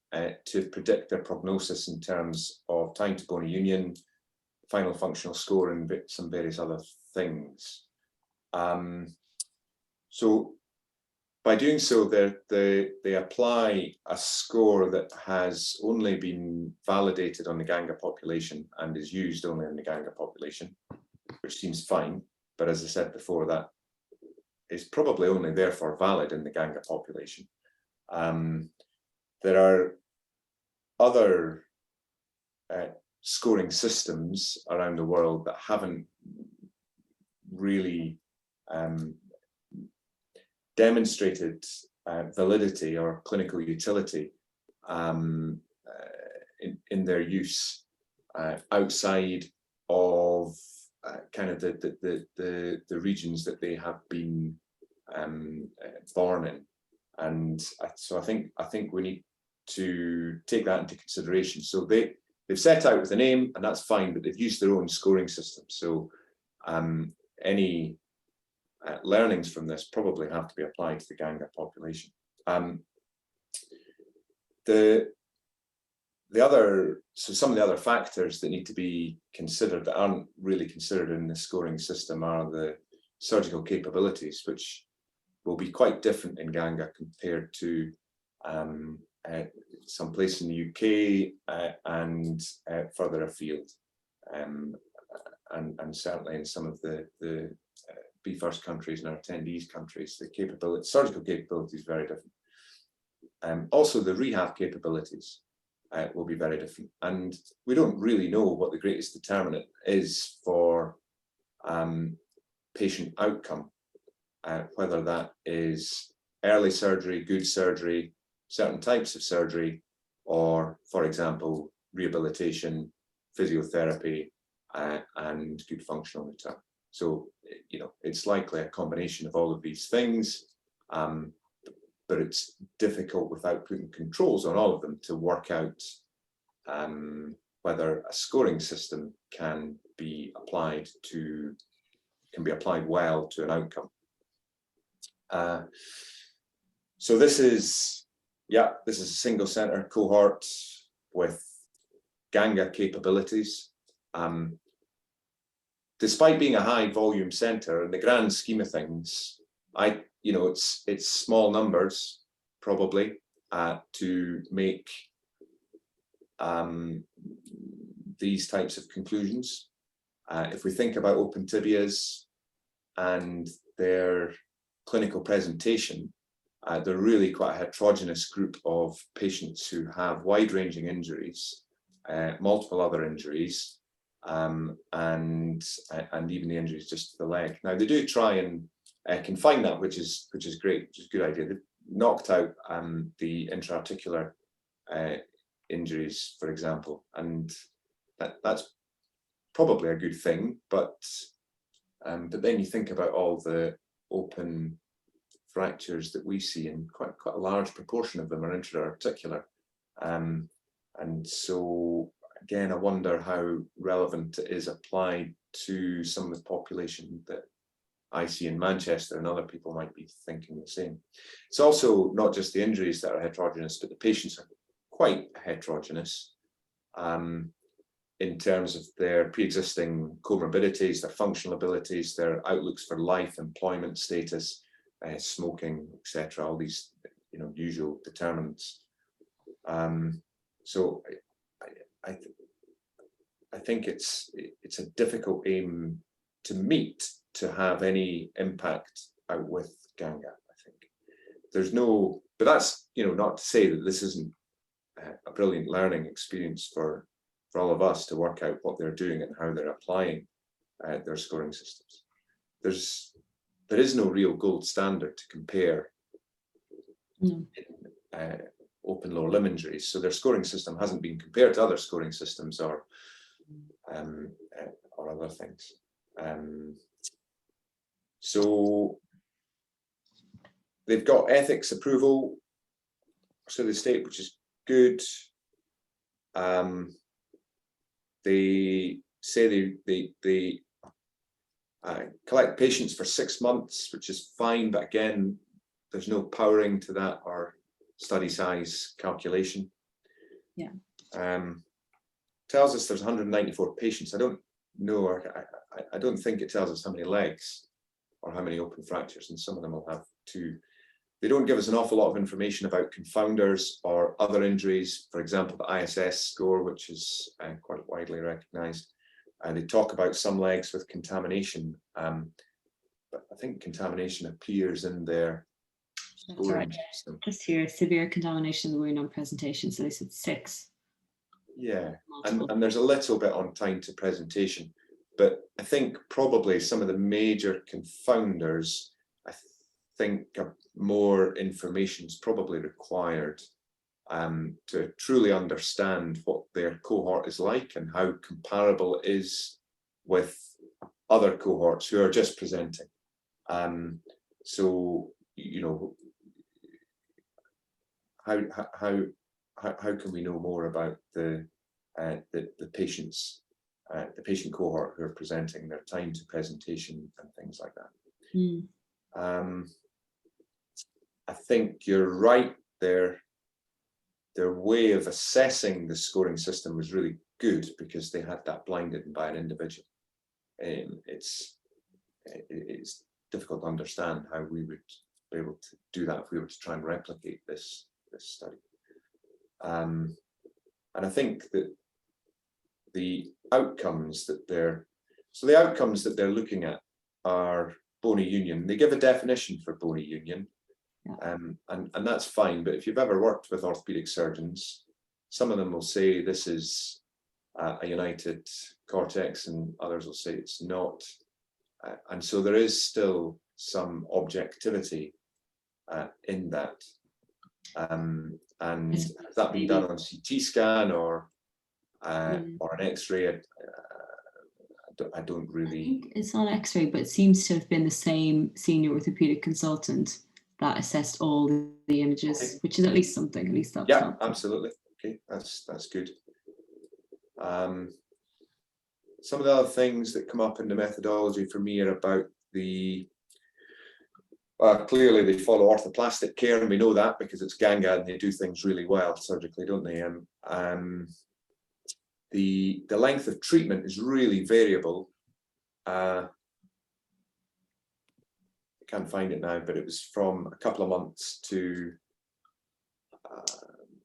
to predict their prognosis in terms of time to bony union, final functional score, and some various other things. So by doing so, they apply a score that has only been validated on the Ganga population and is used only in the Ganga population, which seems fine. But as I said before, that is probably only therefore valid in the Ganga population. There are other scoring systems around the world that haven't really demonstrated validity or clinical utility in their use outside of kind of the regions that they have been born in, and so I think we need to take that into consideration. So they've set out with a name, and that's fine, but they've used their own scoring system. So any learnings from this probably have to be applied to the Ganga population. Some of the other factors that need to be considered that aren't really considered in the scoring system are the surgical capabilities, which will be quite different in Ganga compared to some place in the UK and further afield, and certainly in some of the BFIRST countries and our attendees countries, the surgical capability is very different. Also, the rehab capabilities will be very different, and we don't really know what the greatest determinant is for patient outcome, whether that is early surgery, good surgery, certain types of surgery, or, for example, rehabilitation, physiotherapy, and good functional return. So, it's likely a combination of all of these things, but it's difficult without putting controls on all of them to work out whether a scoring system can be applied well to an outcome. So this is a single center cohort with Ganga capabilities. Despite being a high volume center, in the grand scheme of things, it's small numbers probably to make these types of conclusions. If we think about open tibias and their clinical presentation, they're really quite a heterogeneous group of patients who have wide-ranging injuries, multiple other injuries, and even the injuries just to the leg. Now they do try and confine that, which is great, which is a good idea. They've knocked out the intra-articular injuries, for example, and that's probably a good thing. But then you think about all the open fractures that we see, and quite a large proportion of them are intra-articular, and so again, I wonder how relevant it is applied to some of the population that I see in Manchester, and other people might be thinking the same. It's also not just the injuries that are heterogeneous, but the patients are quite heterogeneous in terms of their pre-existing comorbidities, their functional abilities, their outlooks for life, employment status, smoking, etc. All these, usual determinants. So I think it's a difficult aim to meet, to have any impact out with Ganga. I think there's no, but that's not to say that this isn't a brilliant learning experience for all of us to work out what they're doing and how they're applying their scoring systems. There is no real gold standard to compare in open lower limb injuries, so their scoring system hasn't been compared to other scoring systems or other things. So they've got ethics approval, so the state, which is good. They say they collect patients for 6 months, which is fine, but again, there's no powering to that or study size calculation. Yeah. Tells us there's 194 patients. I don't know, or I don't think it tells us how many legs or how many open fractures, and some of them will have 2. They don't give us an awful lot of information about confounders or other injuries, for example, the ISS score, which is quite widely recognized. And they talk about some legs with contamination, but I think contamination appears in their scoring system. Just here, severe contamination of the wound on presentation, so they said 6. Yeah, and there's a little bit on time to presentation, but I think probably some of the major confounders, I think more information is probably required to truly understand what their cohort is like and how comparable it is with other cohorts who are just presenting. So, how can we know more about the patients, the patient cohort who are presenting, their time to presentation and things like that? I think you're right. Their way of assessing the scoring system was really good because they had that blinded by an individual. It's difficult to understand how we would be able to do that if we were to try and replicate this study. And I think that the outcomes that they're looking at are bony union. They give a definition for bony union. And that's fine, but if you've ever worked with orthopedic surgeons, some of them will say this is a united cortex and others will say it's not. And so there is still some objectivity in that. And has that been done on CT scan or an X-ray? I don't really. I think it's on X-ray, but it seems to have been the same senior orthopedic consultant that assessed all the images, which is at least something. At least that's helpful. Absolutely. Okay, that's good. Some of the other things that come up in the methodology for me are about the. Clearly, they follow orthoplastic care, and we know that because it's Ganga and they do things really well surgically, don't they? The length of treatment is really variable. I can't find it now, but it was from a couple of months to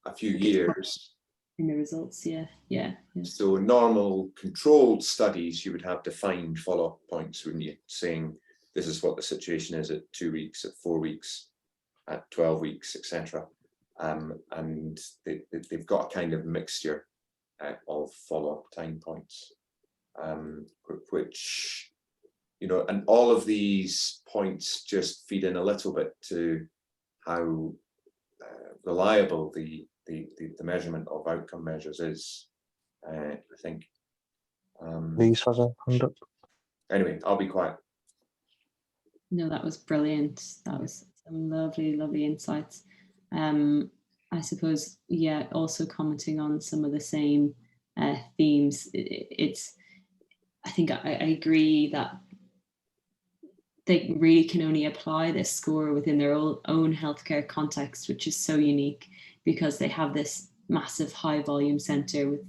a few years. in the results. Yeah. So normal controlled studies, you would have defined follow-up points, wouldn't you? Saying this is what the situation is at 2 weeks, at 4 weeks, at 12 weeks, etc. And they've got a kind of mixture of follow-up time points, which, you know, and all of these points just feed in a little bit to how reliable the measurement of outcome measures is, I think. These has a hand up. Anyway, I'll be quiet. No, that was brilliant. That was some lovely insights. I suppose, yeah, also commenting on some of the same themes. I think I agree that they really can only apply this score within their own healthcare context, which is so unique because they have this massive high volume centre with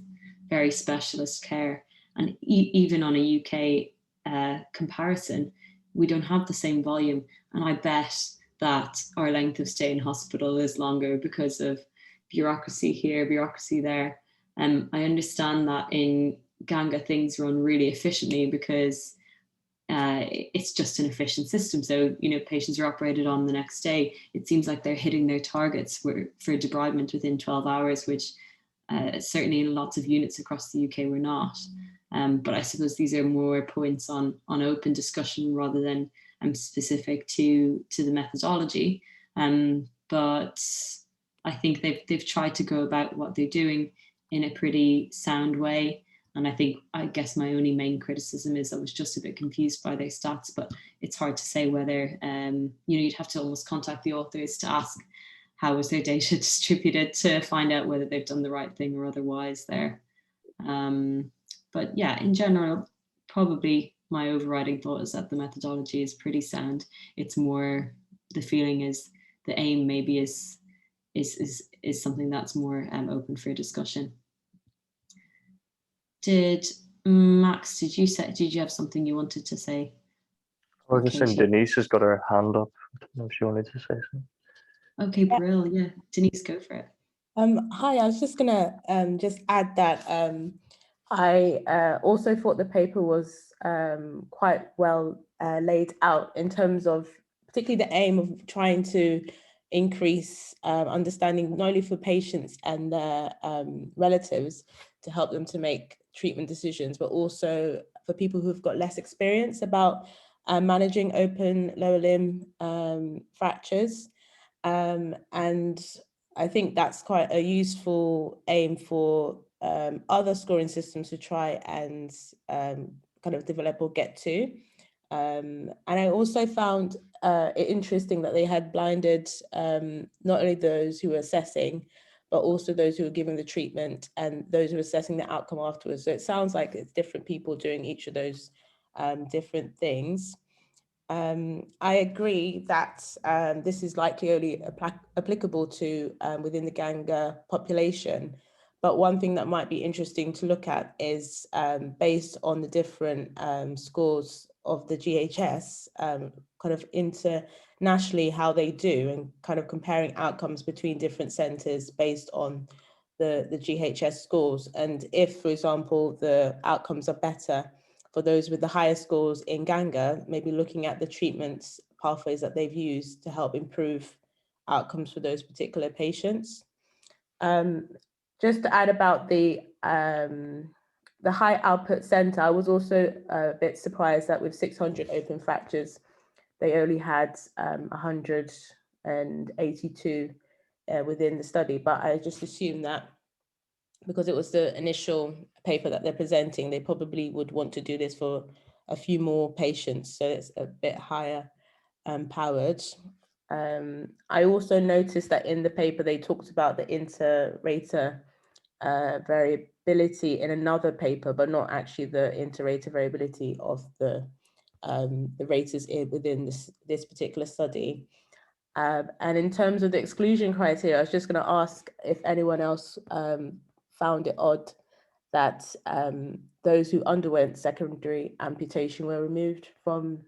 very specialist care. And even on a UK comparison, we don't have the same volume. And I bet that our length of stay in hospital is longer because of bureaucracy here, bureaucracy there. I understand that in Ganga things run really efficiently because it's just an efficient system. So, you know, patients are operated on the next day. It seems like they're hitting their targets for debridement within 12 hours, which certainly in lots of units across the UK we're not. But I suppose these are more points on open discussion rather than specific to the methodology. But I think they've tried to go about what they're doing in a pretty sound way. And I guess my only main criticism is I was just a bit confused by their stats, but it's hard to say whether, you'd have to almost contact the authors to ask how was their data distributed to find out whether they've done the right thing or otherwise there. But yeah, in general, probably my overriding thought is that the methodology is pretty sound. It's more, the feeling is the aim maybe is something that's more open for discussion. Max, did you have something you wanted to say? I was just saying Denise has got her hand up. I don't know if she wanted to say something. Okay, brilliant. Yeah, Denise, go for it. Hi, I was just gonna just add that I also thought the paper was quite well laid out in terms of particularly the aim of trying to increase understanding not only for patients and their relatives to help them to make treatment decisions, but also for people who've got less experience about managing open lower limb fractures. And I think that's quite a useful aim for other scoring systems to try and kind of develop or get to. And I also found it interesting that they had blinded not only those who were assessing, but also those who were giving the treatment and those who were assessing the outcome afterwards. So it sounds like it's different people doing each of those different things. I agree that this is likely only applicable to within the Ganga population. But one thing that might be interesting to look at is based on the different scores of the GHS, kind of internationally how they do and kind of comparing outcomes between different centres based on the GHS scores. And if, for example, the outcomes are better for those with the highest scores in Ganga, maybe looking at the treatments pathways that they've used to help improve outcomes for those particular patients. Just to add about the high output center, I was also a bit surprised that with 600 open fractures, they only had 182 within the study. But I just assumed that because it was the initial paper that they're presenting, they probably would want to do this for a few more patients, so it's a bit higher powered. I also noticed that in the paper they talked about the inter-rater variability in another paper, but not actually the inter-rater variability of the raters within this particular study. And in terms of the exclusion criteria, I was just going to ask if anyone else found it odd that those who underwent secondary amputation were removed from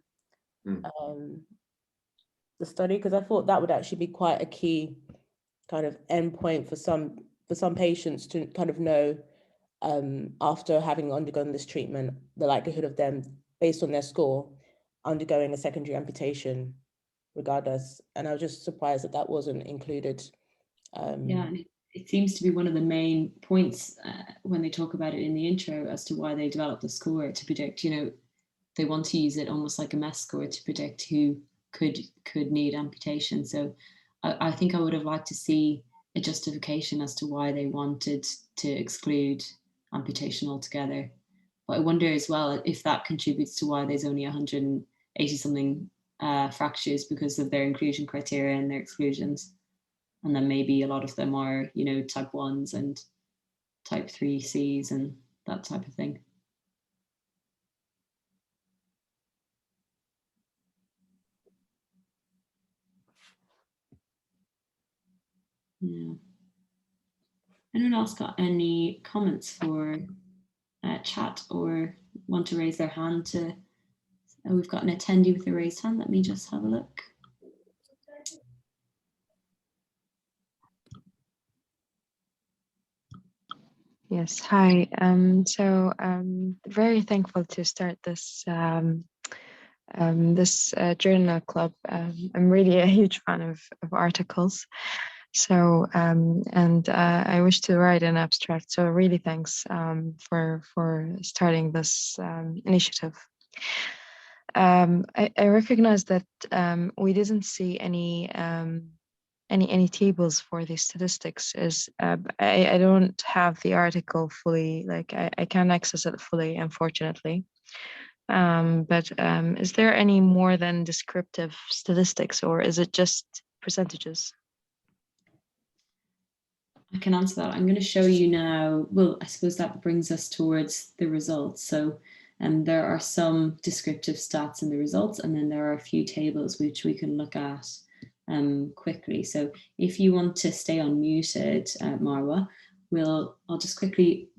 the study, because I thought that would actually be quite a key kind of endpoint for some for some patients to kind of know after having undergone this treatment, the likelihood of them, based on their score, undergoing a secondary amputation regardless. And I was just surprised that that wasn't included. Yeah, and it seems to be one of the main points when they talk about it in the intro as to why they developed the score, to predict, you know, they want to use it almost like a MES score to predict who could need amputation. So I think I would have liked to see a justification as to why they wanted to exclude amputation altogether. But I wonder as well if that contributes to why there's only 180 something fractures because of their inclusion criteria and their exclusions. And then maybe a lot of them are, you know, type 1s and type 3Cs and that type of thing. Yeah. Anyone else got any comments for chat or want to raise their hand to? Oh, we've got an attendee with a raised hand. Let me just have a look. Yes, hi. So very thankful to start this journal club. I'm really a huge fan of articles. So and I wish to write an abstract. So really thanks for starting this initiative. I recognize that we didn't see any tables for the statistics. Is I don't have the article fully, like I can't access it fully, unfortunately. But is there any more than descriptive statistics, or is it just percentages? I can answer that. I'm going to show you now. Well, I suppose that brings us towards the results. So there are some descriptive stats in the results, and then there are a few tables which we can look at quickly. So if you want to stay unmuted, Marwa, I'll just quickly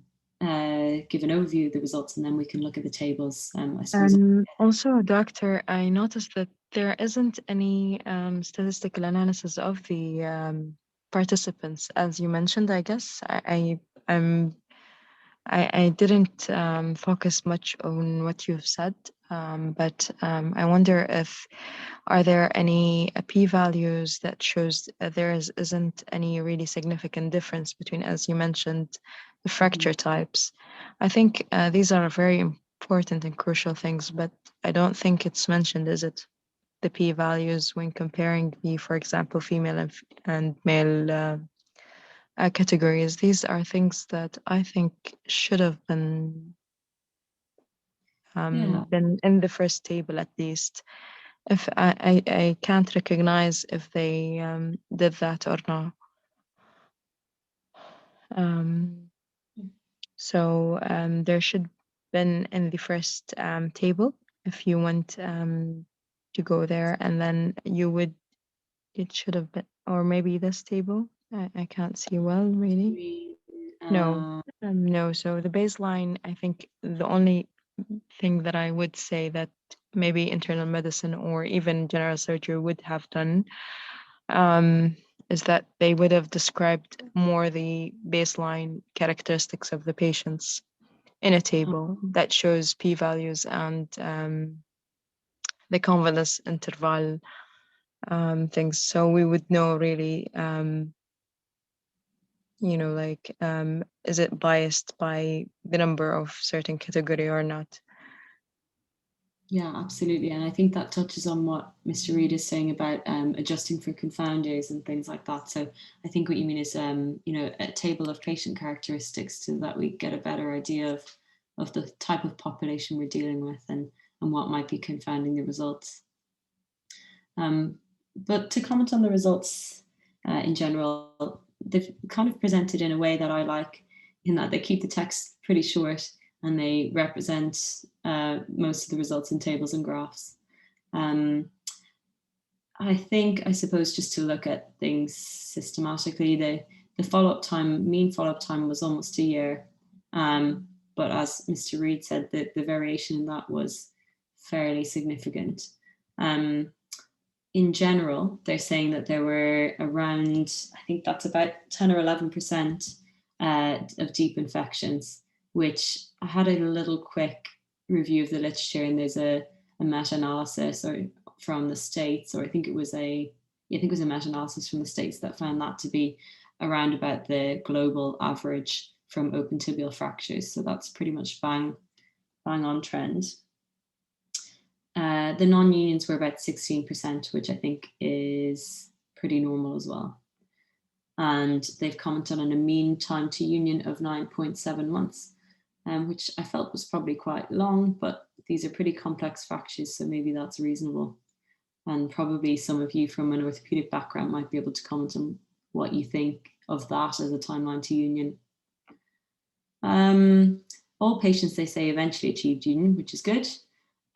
give an overview of the results, and then we can look at the tables. I suppose. Also, doctor, I noticed that there isn't any statistical analysis of the participants, as you mentioned. I guess I didn't focus much on what you've said, but I wonder if are there any p-values that shows there isn't any really significant difference between, as you mentioned, the fracture types. I think these are very important and crucial things, but I don't think it's mentioned, is it? The p-values when comparing the, for example, female and male categories. These are things that I think should have been in the first table at least. If I can't recognize if they did that or not. So there should been in the first table if you want to go there, and then it should have been, or maybe this table. I can't see well, really. No. So the baseline, I think the only thing that I would say that maybe internal medicine or even general surgery would have done is that they would have described more the baseline characteristics of the patients in a table that shows p-values and the convalescence interval things. So we would know really like is it biased by the number of certain category or not? Yeah, absolutely. And I think that touches on what Mr. Reid is saying about adjusting for confounders and things like that. So I think what you mean is, a table of patient characteristics so that we get a better idea of the type of population we're dealing with and what might be confounding the results. But to comment on the results in general, they've kind of presented in a way that I like, in that they keep the text pretty short and they represent most of the results in tables and graphs. I suppose just to look at things systematically, the follow-up time, mean follow-up time was almost a year. But as Mr. Reid said, the variation in that was fairly significant. In general, they're saying that there were around, I think that's about 10 or 11% of deep infections, which I had a little quick review of the literature, and there's a meta-analysis from the States, or I think it was a meta-analysis from the States that found that to be around about the global average from open tibial fractures. So that's pretty much bang on trend. The non-unions were about 16%, which I think is pretty normal as well. And they've commented on a mean time to union of 9.7 months, which I felt was probably quite long, but these are pretty complex fractures, so maybe that's reasonable. And probably some of you from an orthopedic background might be able to comment on what you think of that as a timeline to union. All patients, they say, eventually achieved union, which is good.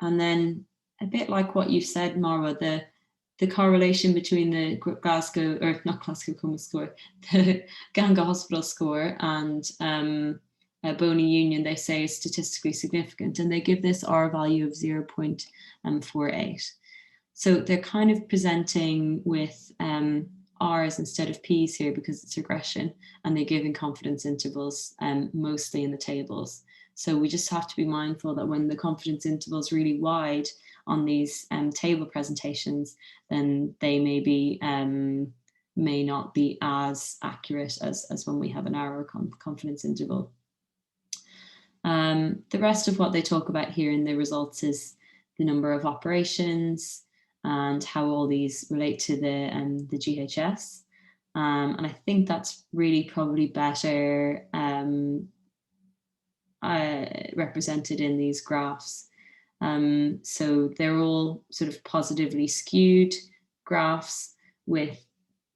And then a bit like what you've said, Marwa, the correlation between the Glasgow, or not Glasgow Coma score, the Ganga Hospital score and bony union, they say is statistically significant, and they give this R value of 0.48. So they're kind of presenting with R's instead of P's here because it's regression, and they're giving confidence intervals mostly in the tables. So we just have to be mindful that when the confidence interval is really wide on these table presentations, then they may not be as accurate as when we have a narrower confidence interval. The rest of what they talk about here in the results is the number of operations and how all these relate to the GHS. And I think that's really probably better represented in these graphs. So they're all sort of positively skewed graphs with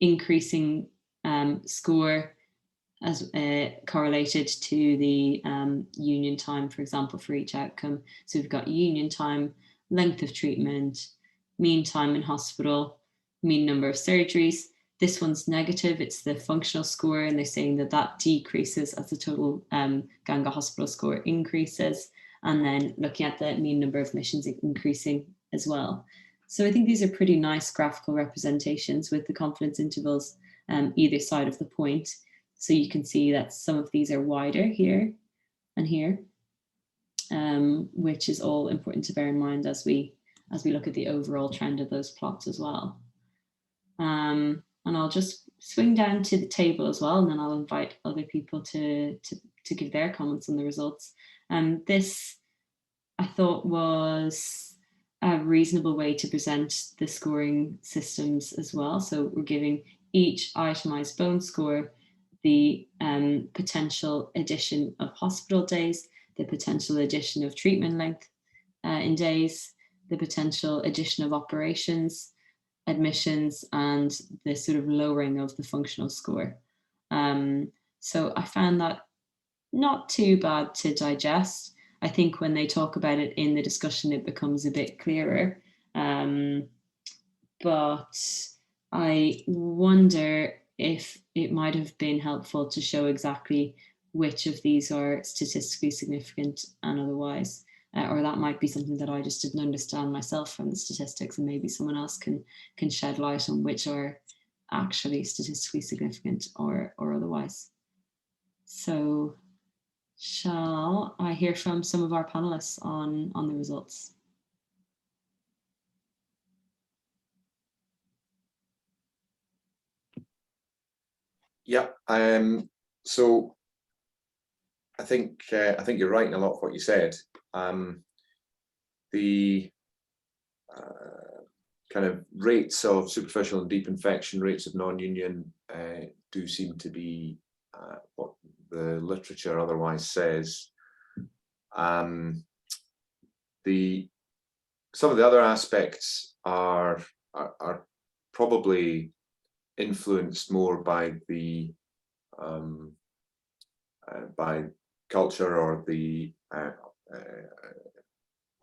increasing score as correlated to the union time, for example, for each outcome. So we've got union time, length of treatment, mean time in hospital, mean number of surgeries. This one's negative, it's the functional score, and they're saying that that decreases as the total Ganga Hospital score increases. And then looking at the mean number of admissions increasing as well. So I think these are pretty nice graphical representations with the confidence intervals either side of the point. So you can see that some of these are wider here and here, which is all important to bear in mind as we look at the overall trend of those plots as well. And I'll just swing down to the table as well, and then I'll invite other people to give their comments on the results. This, I thought, was a reasonable way to present the scoring systems as well. So we're giving each itemized bone score the potential addition of hospital days, the potential addition of treatment length in days, the potential addition of operations, admissions, and the sort of lowering of the functional score. So I found that not too bad to digest. I think when they talk about it in the discussion, it becomes a bit clearer. But I wonder if it might have been helpful to show exactly which of these are statistically significant and otherwise, or that might be something that I just didn't understand myself from the statistics, and maybe someone else can shed light on which are actually statistically significant or otherwise. So shall I hear from some of our panelists on the results? Yeah, so I think you're right in a lot of what you said. The kind of rates of superficial and deep infection, rates of non-union do seem to be what the literature otherwise says. Some of the other aspects are probably influenced more by the by culture or the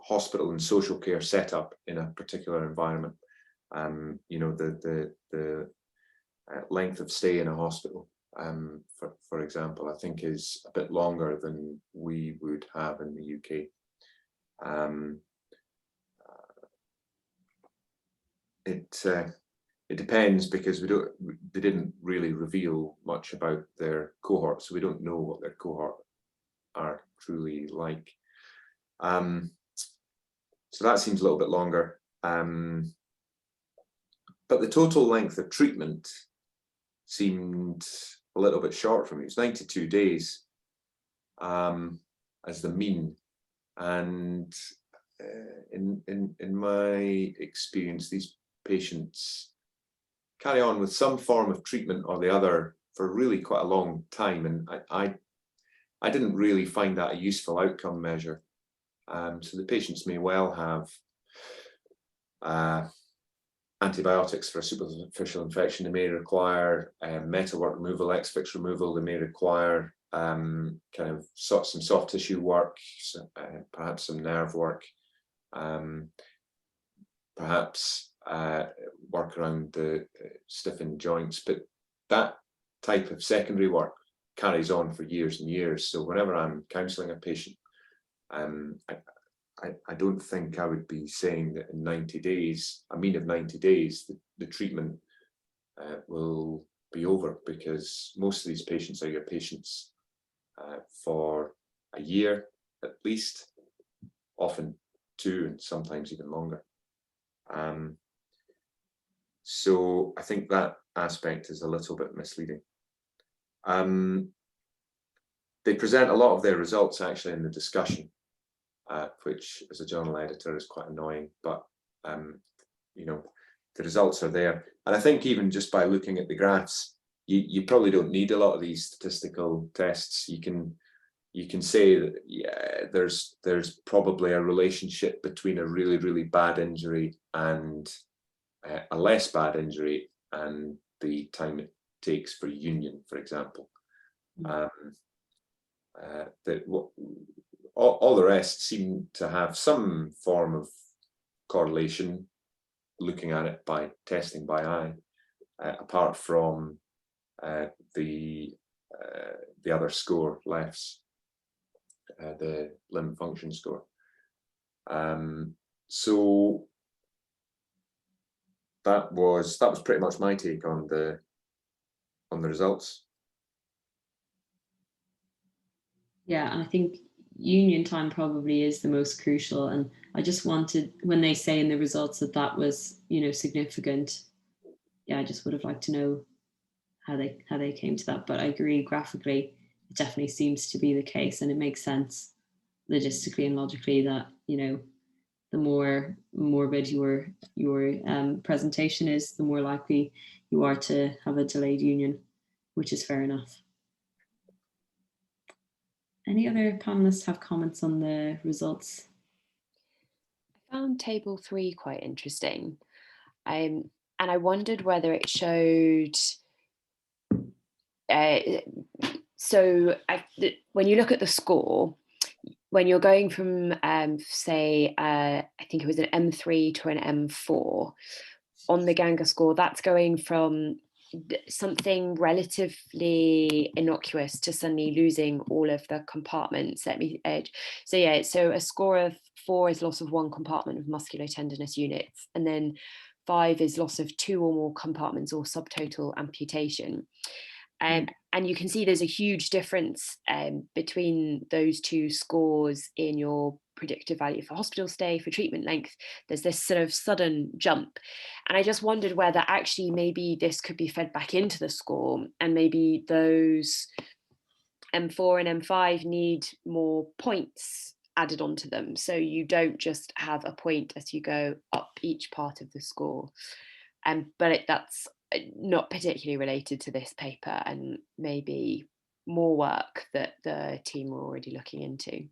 hospital and social care setup in a particular environment. You know, the length of stay in a hospital, for example, I think is a bit longer than we would have in the UK. it depends, because they didn't really reveal much about their cohort, so we don't know what their cohort are truly like. So that seems a little bit longer. But the total length of treatment seemed a little bit short for me. It's 92 days as the mean. And in my experience, these patients carry on with some form of treatment or the other for really quite a long time. And I didn't really find that a useful outcome measure. So the patients may well have antibiotics for a superficial infection. They may require metalwork removal, X-fix removal. They may require kind of some soft tissue work, perhaps some nerve work, perhaps work around the stiffened joints. But that type of secondary work carries on for years and years. So whenever I'm counselling a patient, I don't think I would be saying that in 90 days, a mean of 90 days, the treatment will be over, because most of these patients are your patients for a year at least, often 2 and sometimes even longer. So I think that aspect is a little bit misleading. They present a lot of their results actually in the discussion, which as a journal editor is quite annoying, but you know, the results are there. And I think even just by looking at the graphs, you probably don't need a lot of these statistical tests. You can say that, yeah, there's probably a relationship between a really, really bad injury and a less bad injury and the time it takes for union, for example. All the rest seem to have some form of correlation, looking at it by testing by eye, apart from the other score, LEFS, the limb function score. So that was pretty much my take on the results. Yeah, and I think union time probably is the most crucial. And I just wanted, when they say in the results that was, you know, significant, yeah, I just would have liked to know how they came to that. But I agree, graphically, it definitely seems to be the case, and it makes sense logistically and logically that, you know, the more morbid your presentation is, the more likely you are to have a delayed union, which is fair enough. Any other panelists have comments on the results? I found table 3 quite interesting. And I wondered whether it showed, when you look at the score, when you're going from, say, I think it was an M3 to an M4, on the Ganga score, that's going from something relatively innocuous to suddenly losing all of the compartments. So yeah, so a score of 4 is loss of 1 compartment of musculotendinous units, and then 5 is loss of 2 or more compartments or subtotal amputation. And you can see there's a huge difference between those 2 scores in your predictive value for hospital stay, for treatment length. There's this sort of sudden jump. And I just wondered whether actually maybe this could be fed back into the score, and maybe those M4 and M5 need more points added onto them. So you don't just have a point as you go up each part of the score. But that's not particularly related to this paper, and maybe more work that the team are already looking into.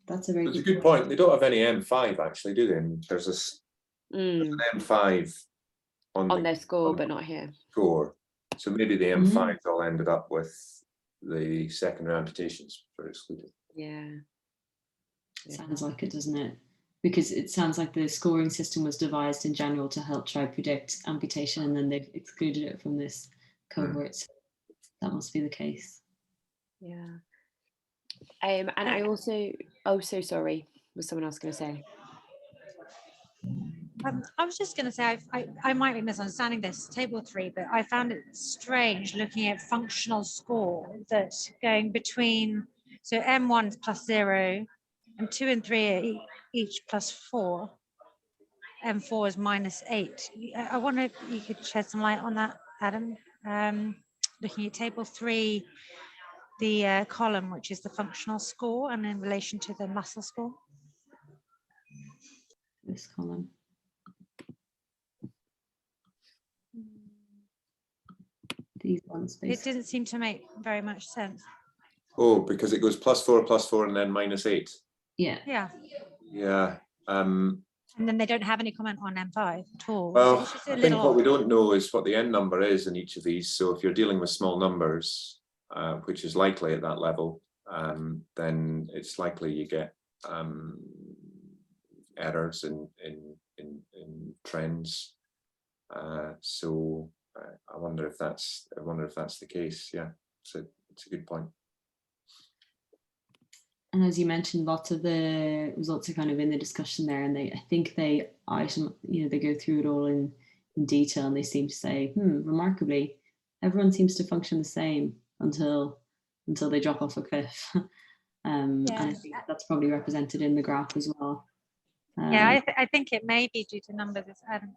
That's a very good point. They don't have any M5 actually, do they? And there's an M5 on their score, but not here. Score. So maybe the M5s all ended up with the secondary amputations for excluded. Yeah. Sounds like it, doesn't it? Because it sounds like the scoring system was devised in general to help try predict amputation, and then they've excluded it from this cohort. So that must be the case. Yeah. And I also, oh, so sorry, was someone else going to say? I was just going to say, I might be misunderstanding this, table 3, but I found it strange looking at functional score that going between, so M1 is +0, and 2 and 3 are each +4, M4 is -8. I wonder if you could shed some light on that, Adam. Looking at table 3, the column, which is the functional score, and in relation to the muscle score. This column. These ones, basically. It didn't seem to make very much sense. Oh, because it goes +4, and then -8. Yeah. Yeah. Yeah. And then they don't have any comment on M5 at all. Well, So it's I think what we don't know is what the n number is in each of these. So if you're dealing with small numbers, which is likely at that level, then it's likely you get errors in trends. So I wonder if that's the case. Yeah, so it's a good point. And as you mentioned, lots of the results are kind of in the discussion there, and I think they go through it all in detail, and they seem to say, remarkably, everyone seems to function the same until they drop off a cliff. And I think that's probably represented in the graph as well. Yeah, I think it may be due to numbers, as Adam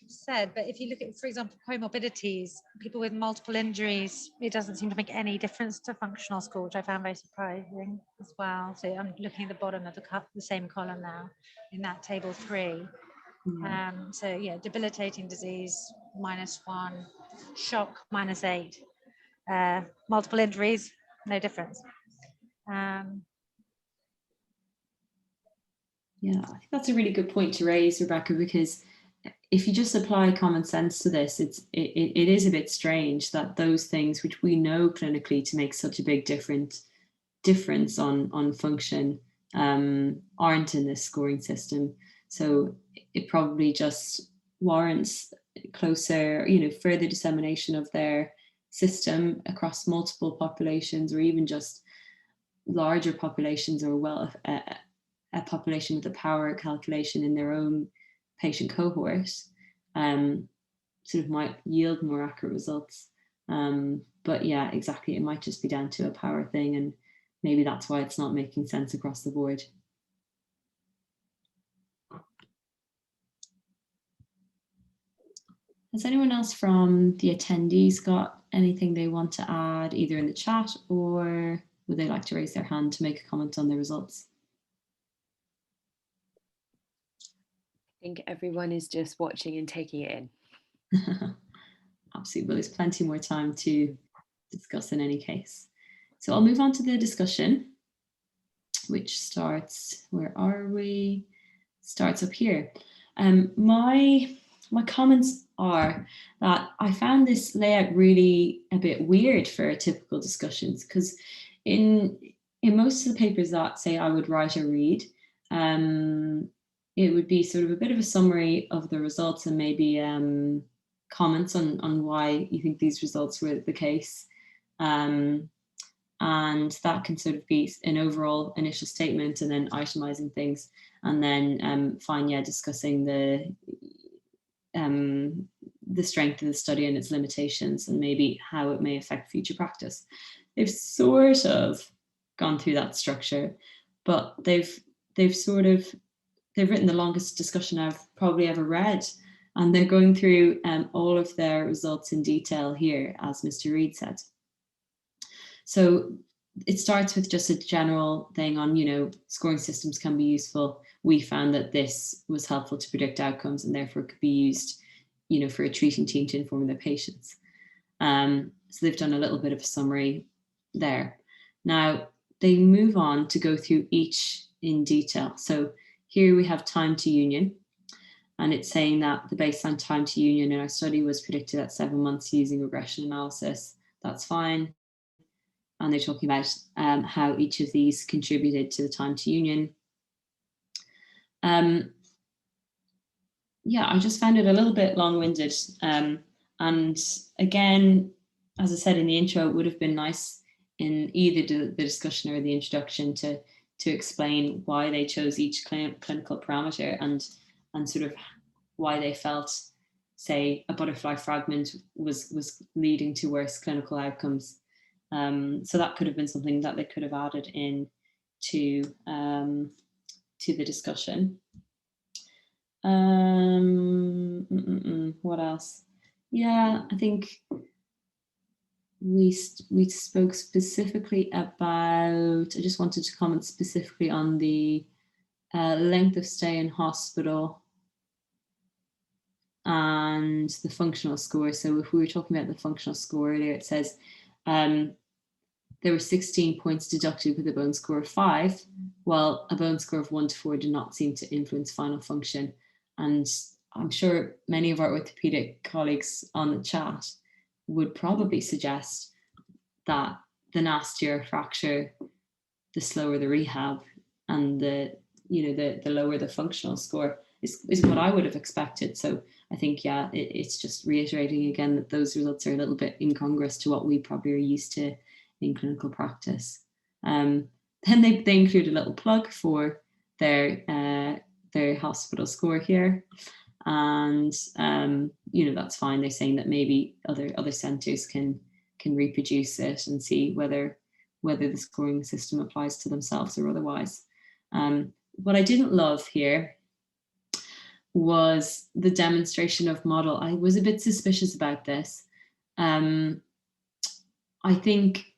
said, but if you look at, for example, comorbidities, people with multiple injuries, it doesn't seem to make any difference to functional score, which I found very surprising as well. So I'm looking at the bottom of the same column now in that table 3. So yeah, debilitating disease -1, shock -8, multiple injuries, no difference. Yeah, I think that's a really good point to raise, Rebecca, because if you just apply common sense to this, it is a bit strange that those things which we know clinically to make such a big difference on function aren't in this scoring system. So it probably just warrants closer, further dissemination of their system across multiple populations, or even just larger populations, or a population with a power calculation in their own patient cohort, sort of might yield more accurate results. But yeah, exactly, it might just be down to a power thing, and maybe that's why it's not making sense across the board. Has anyone else from the attendees got anything they want to add, either in the chat, or would they like to raise their hand to make a comment on the results? I think everyone is just watching and taking it in. Absolutely. Well, there's plenty more time to discuss in any case. So I'll move on to the discussion, which starts, where are we? Starts up here. My comments are that I found this layout really a bit weird for typical discussions, because in most of the papers that say I would write or read, it would be sort of a bit of a summary of the results and maybe comments on why you think these results were the case. And that can sort of be an overall initial statement, and then itemizing things, and then discussing the strength of the study and its limitations, and maybe how it may affect future practice. They've sort of gone through that structure, but they've written the longest discussion I've probably ever read, and they're going through all of their results in detail here, as Mr. Reid said. So it starts with just a general thing on, scoring systems can be useful. We found that this was helpful to predict outcomes, and therefore could be used, for a treating team to inform their patients. So they've done a little bit of a summary there. Now they move on to go through each in detail. So here we have time to union, and it's saying that the baseline time to union in our study was predicted at 7 months using regression analysis. That's fine. And they're talking about how each of these contributed to the time to union. I just found it a little bit long-winded. And again, as I said in the intro, it would have been nice in either the discussion or the introduction to explain why they chose each clinical parameter and sort of why they felt, say, a butterfly fragment was leading to worse clinical outcomes. So that could have been something that they could have added in to the discussion. What else? Yeah, I think we spoke specifically about, I just wanted to comment specifically on the length of stay in hospital and the functional score. So if we were talking about the functional score earlier, it says there were 16 points deducted with a bone score of 5, while a bone score of 1 to 4 did not seem to influence final function. And I'm sure many of our orthopedic colleagues on the chat would probably suggest that the nastier a fracture, the slower the rehab, and the lower the functional score is what I would have expected. So I think, yeah, it's just reiterating again that those results are a little bit incongruous to what we probably are used to in clinical practice. Then they include a little plug for their hospital score here, and that's fine. They're saying that maybe other centres can reproduce it and see whether the scoring system applies to themselves or otherwise. What I didn't love here was the demonstration of model. I was a bit suspicious about this. I think,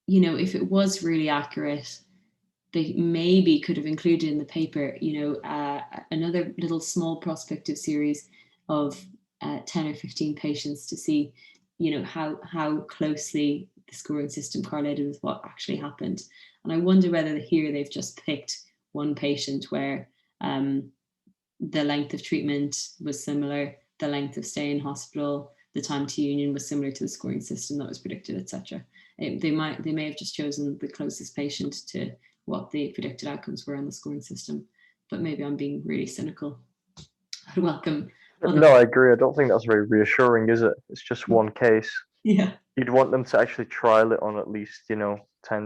if it was really accurate, they maybe could have included in the paper, another little small prospective series of 10 or 15 patients to see, how closely the scoring system correlated with what actually happened. And I wonder whether here they've just picked one patient where the length of treatment was similar, the length of stay in hospital, the time to union was similar to the scoring system that was predicted, etc. They may have just chosen the closest patient to what the predicted outcomes were on the scoring system, but maybe I'm being really cynical. I'd welcome. No, I agree. I don't think that's very reassuring, is it? It's just one case. Yeah. You'd want them to actually trial it on at least, 10,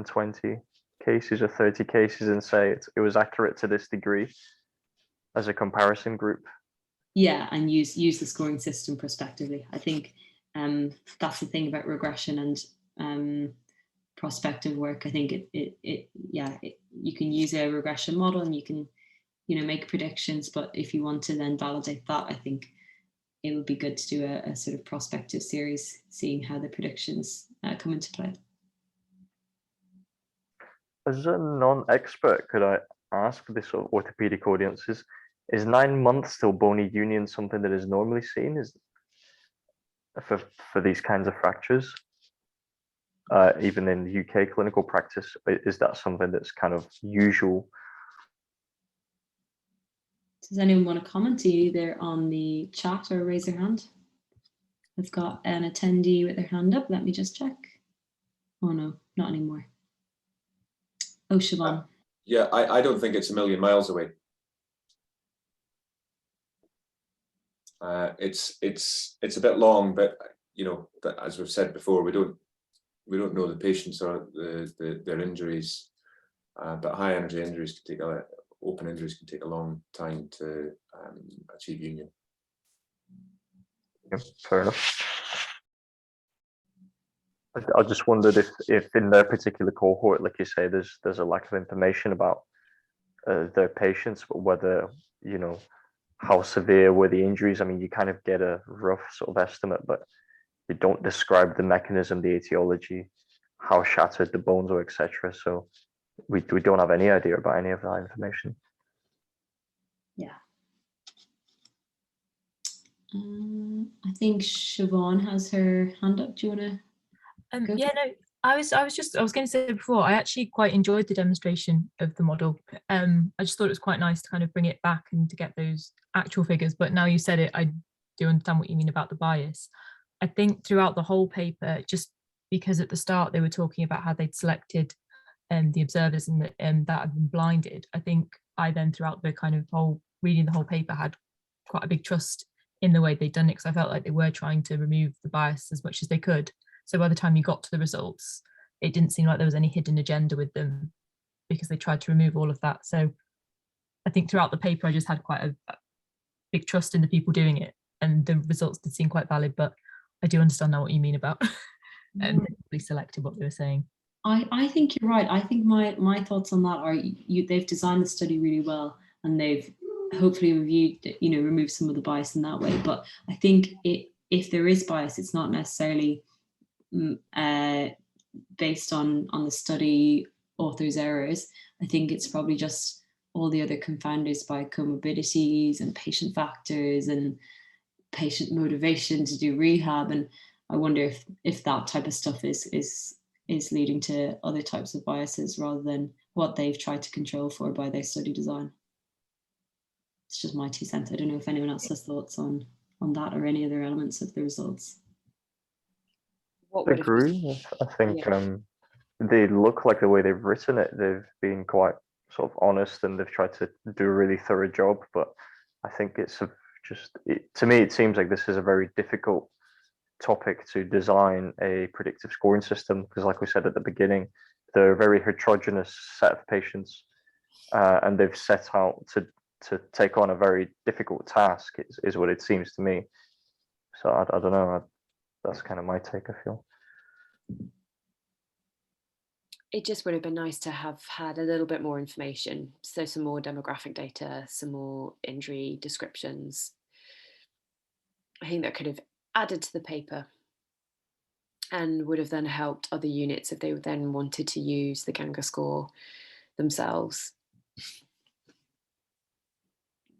20 cases or 30 cases and say it was accurate to this degree as a comparison group. Yeah, and use the scoring system prospectively. I think that's the thing about regression and prospective work. I think you can use a regression model and you can make predictions, but if you want to then validate that, I think it would be good to do a sort of prospective series, seeing how the predictions come into play. As a non-expert, could I ask this sort of orthopedic audiences, is 9 months till bony union something that is normally seen for these kinds of fractures? Even in the UK clinical practice, is that something that's kind of usual? Does anyone want to comment either on the chat or raise their hand? I've got an attendee with their hand up. Let me just check. Oh no, not anymore. Oh, Siobhan. Yeah, I don't think it's a million miles away. It's a bit long, but as we've said before, we don't know the patients or their injuries, but high energy injuries can take open injuries can take a long time to achieve union. Yep, fair enough. I just wondered if in their particular cohort, like you say, there's a lack of information about their patients, but whether how severe were the injuries. I mean, you kind of get a rough sort of estimate, but you don't describe the mechanism, the etiology, how shattered the bones were, etc. So we don't have any idea about any of that information. Yeah. I think Siobhan has her hand up. Do you want to? Yeah, no, I was going to say before, I actually quite enjoyed the demonstration of the model. I just thought it was quite nice to kind of bring it back and to get those actual figures. But now you said it, I do understand what you mean about the bias. I think throughout the whole paper, just because at the start they were talking about how they'd selected the observers and that had been blinded. I think I then throughout the kind of whole reading the whole paper had quite a big trust in the way they'd done it, because I felt like they were trying to remove the bias as much as they could. So by the time you got to the results, it didn't seem like there was any hidden agenda with them, because they tried to remove all of that. So I think throughout the paper, I just had quite a big trust in the people doing it, and the results did seem quite valid. But I do understand now what you mean about be selected what they were saying. I think you're right. I think my thoughts on that are they've designed the study really well, and they've hopefully removed some of the bias in that way. But I think if there is bias, it's not necessarily based on the study author's errors. I think it's probably just all the other confounders by comorbidities and patient factors and patient motivation to do rehab. And I wonder if that type of stuff is leading to other types of biases rather than what they've tried to control for by their study design. It's just my 2 cents. I don't know if anyone else has thoughts on that or any other elements of the results. I agree. I think they look like the way they've written it, they've been quite sort of honest, and they've tried to do a really thorough job. But I think it's to me, it seems like this is a very difficult topic to design a predictive scoring system, because like we said at the beginning, they're a very heterogeneous set of patients, and they've set out to take on a very difficult task, is what it seems to me. So I don't know, that's kind of my take, I feel. It just would have been nice to have had a little bit more information. So some more demographic data, some more injury descriptions. I think that could have added to the paper and would have then helped other units if they then wanted to use the Ganga score themselves.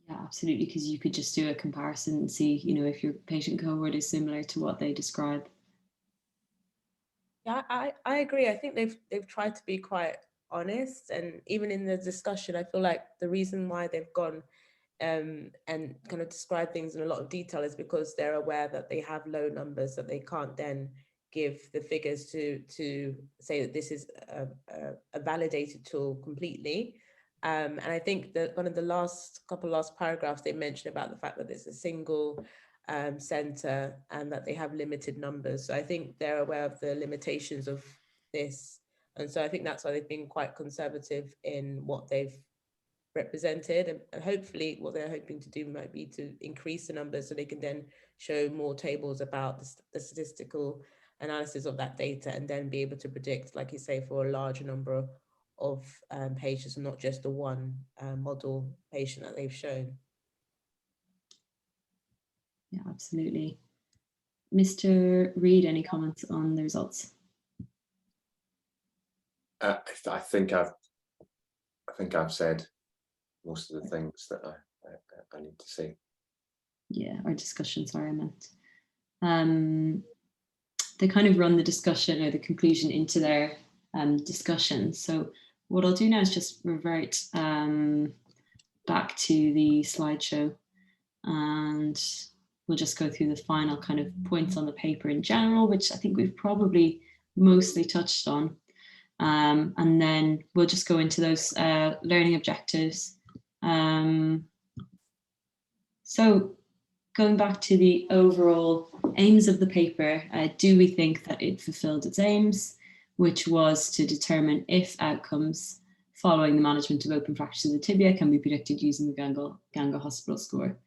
Yeah, absolutely, because you could just do a comparison and see, if your patient cohort is similar to what they describe. Yeah, I agree. I think they've tried to be quite honest, and even in the discussion, I feel like the reason why they've gone and kind of describe things in a lot of detail is because they're aware that they have low numbers, that they can't then give the figures to say that this is a validated tool completely. And I think that one of the last paragraphs, they mentioned about the fact that it's a single center and that they have limited numbers. So I think they're aware of the limitations of this. And so I think that's why they've been quite conservative in what they've represented, and hopefully what they're hoping to do might be to increase the numbers so they can then show more tables about the statistical analysis of that data, and then be able to predict, like you say, for a larger number of patients, and not just the one model patient that they've shown. Yeah, absolutely. Mr. Reid, any comments on the results? I think I've said most of the things that I need to say. Yeah, our discussion, sorry, I meant. They kind of run the discussion or the conclusion into their discussion. So what I'll do now is just revert back to the slideshow, and we'll just go through the final kind of points on the paper in general, which I think we've probably mostly touched on. And then we'll just go into those learning objectives. So going back to the overall aims of the paper, do we think that it fulfilled its aims, which was to determine if outcomes following the management of open fractures of the tibia can be predicted using the Ganga hospital score?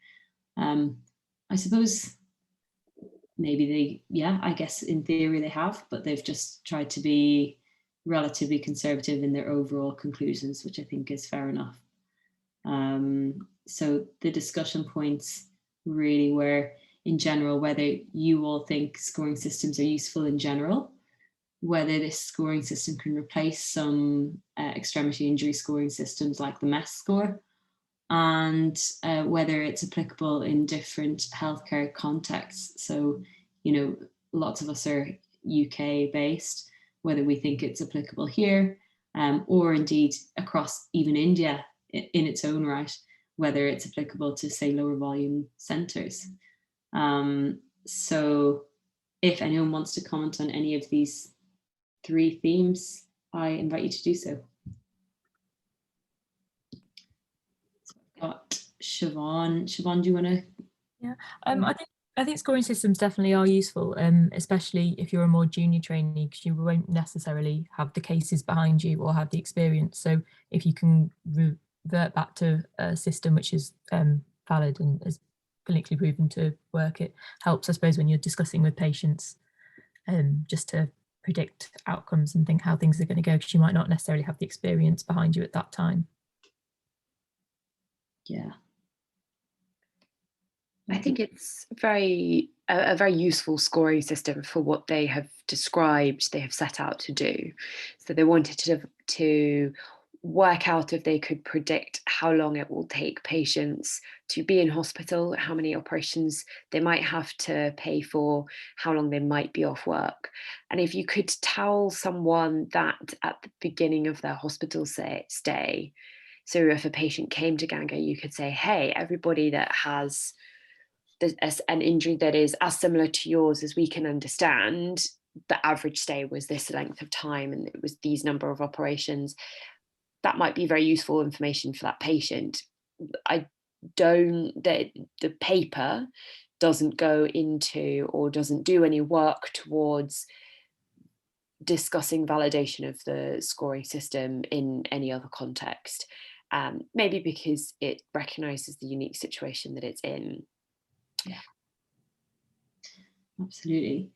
I suppose maybe I guess in theory they have, but they've just tried to be relatively conservative in their overall conclusions, which I think is fair enough. So the discussion points really were, in general, whether you all think scoring systems are useful in general, whether this scoring system can replace some extremity injury scoring systems like the MES score, and whether it's applicable in different healthcare contexts. So, lots of us are UK based, whether we think it's applicable here, or indeed across even India in its own right, whether it's applicable to, say, lower volume centres. So if anyone wants to comment on any of these 3 themes, I invite you to do so. So I've got Siobhan. Siobhan, do you want to? Yeah, I think scoring systems definitely are useful, especially if you're a more junior trainee, because you won't necessarily have the cases behind you or have the experience. So if you can revert back to a system which is valid and as clinically proven to work. It helps, I suppose, when you're discussing with patients, just to predict outcomes and think how things are going to go, because you might not necessarily have the experience behind you at that time. Yeah. I think it's a very useful scoring system for what they have described they have set out to do. So they wanted to work out if they could predict how long it will take patients to be in hospital, how many operations they might have to pay for, how long they might be off work. And if you could tell someone that at the beginning of their hospital stay, so if a patient came to Ganga, you could say, hey, everybody that has an injury that is as similar to yours as we can understand, the average stay was this length of time and it was these number of operations. That might be very useful information for that patient. The paper doesn't go into or doesn't do any work towards discussing validation of the scoring system in any other context, maybe because it recognizes the unique situation that it's in. Yeah, absolutely.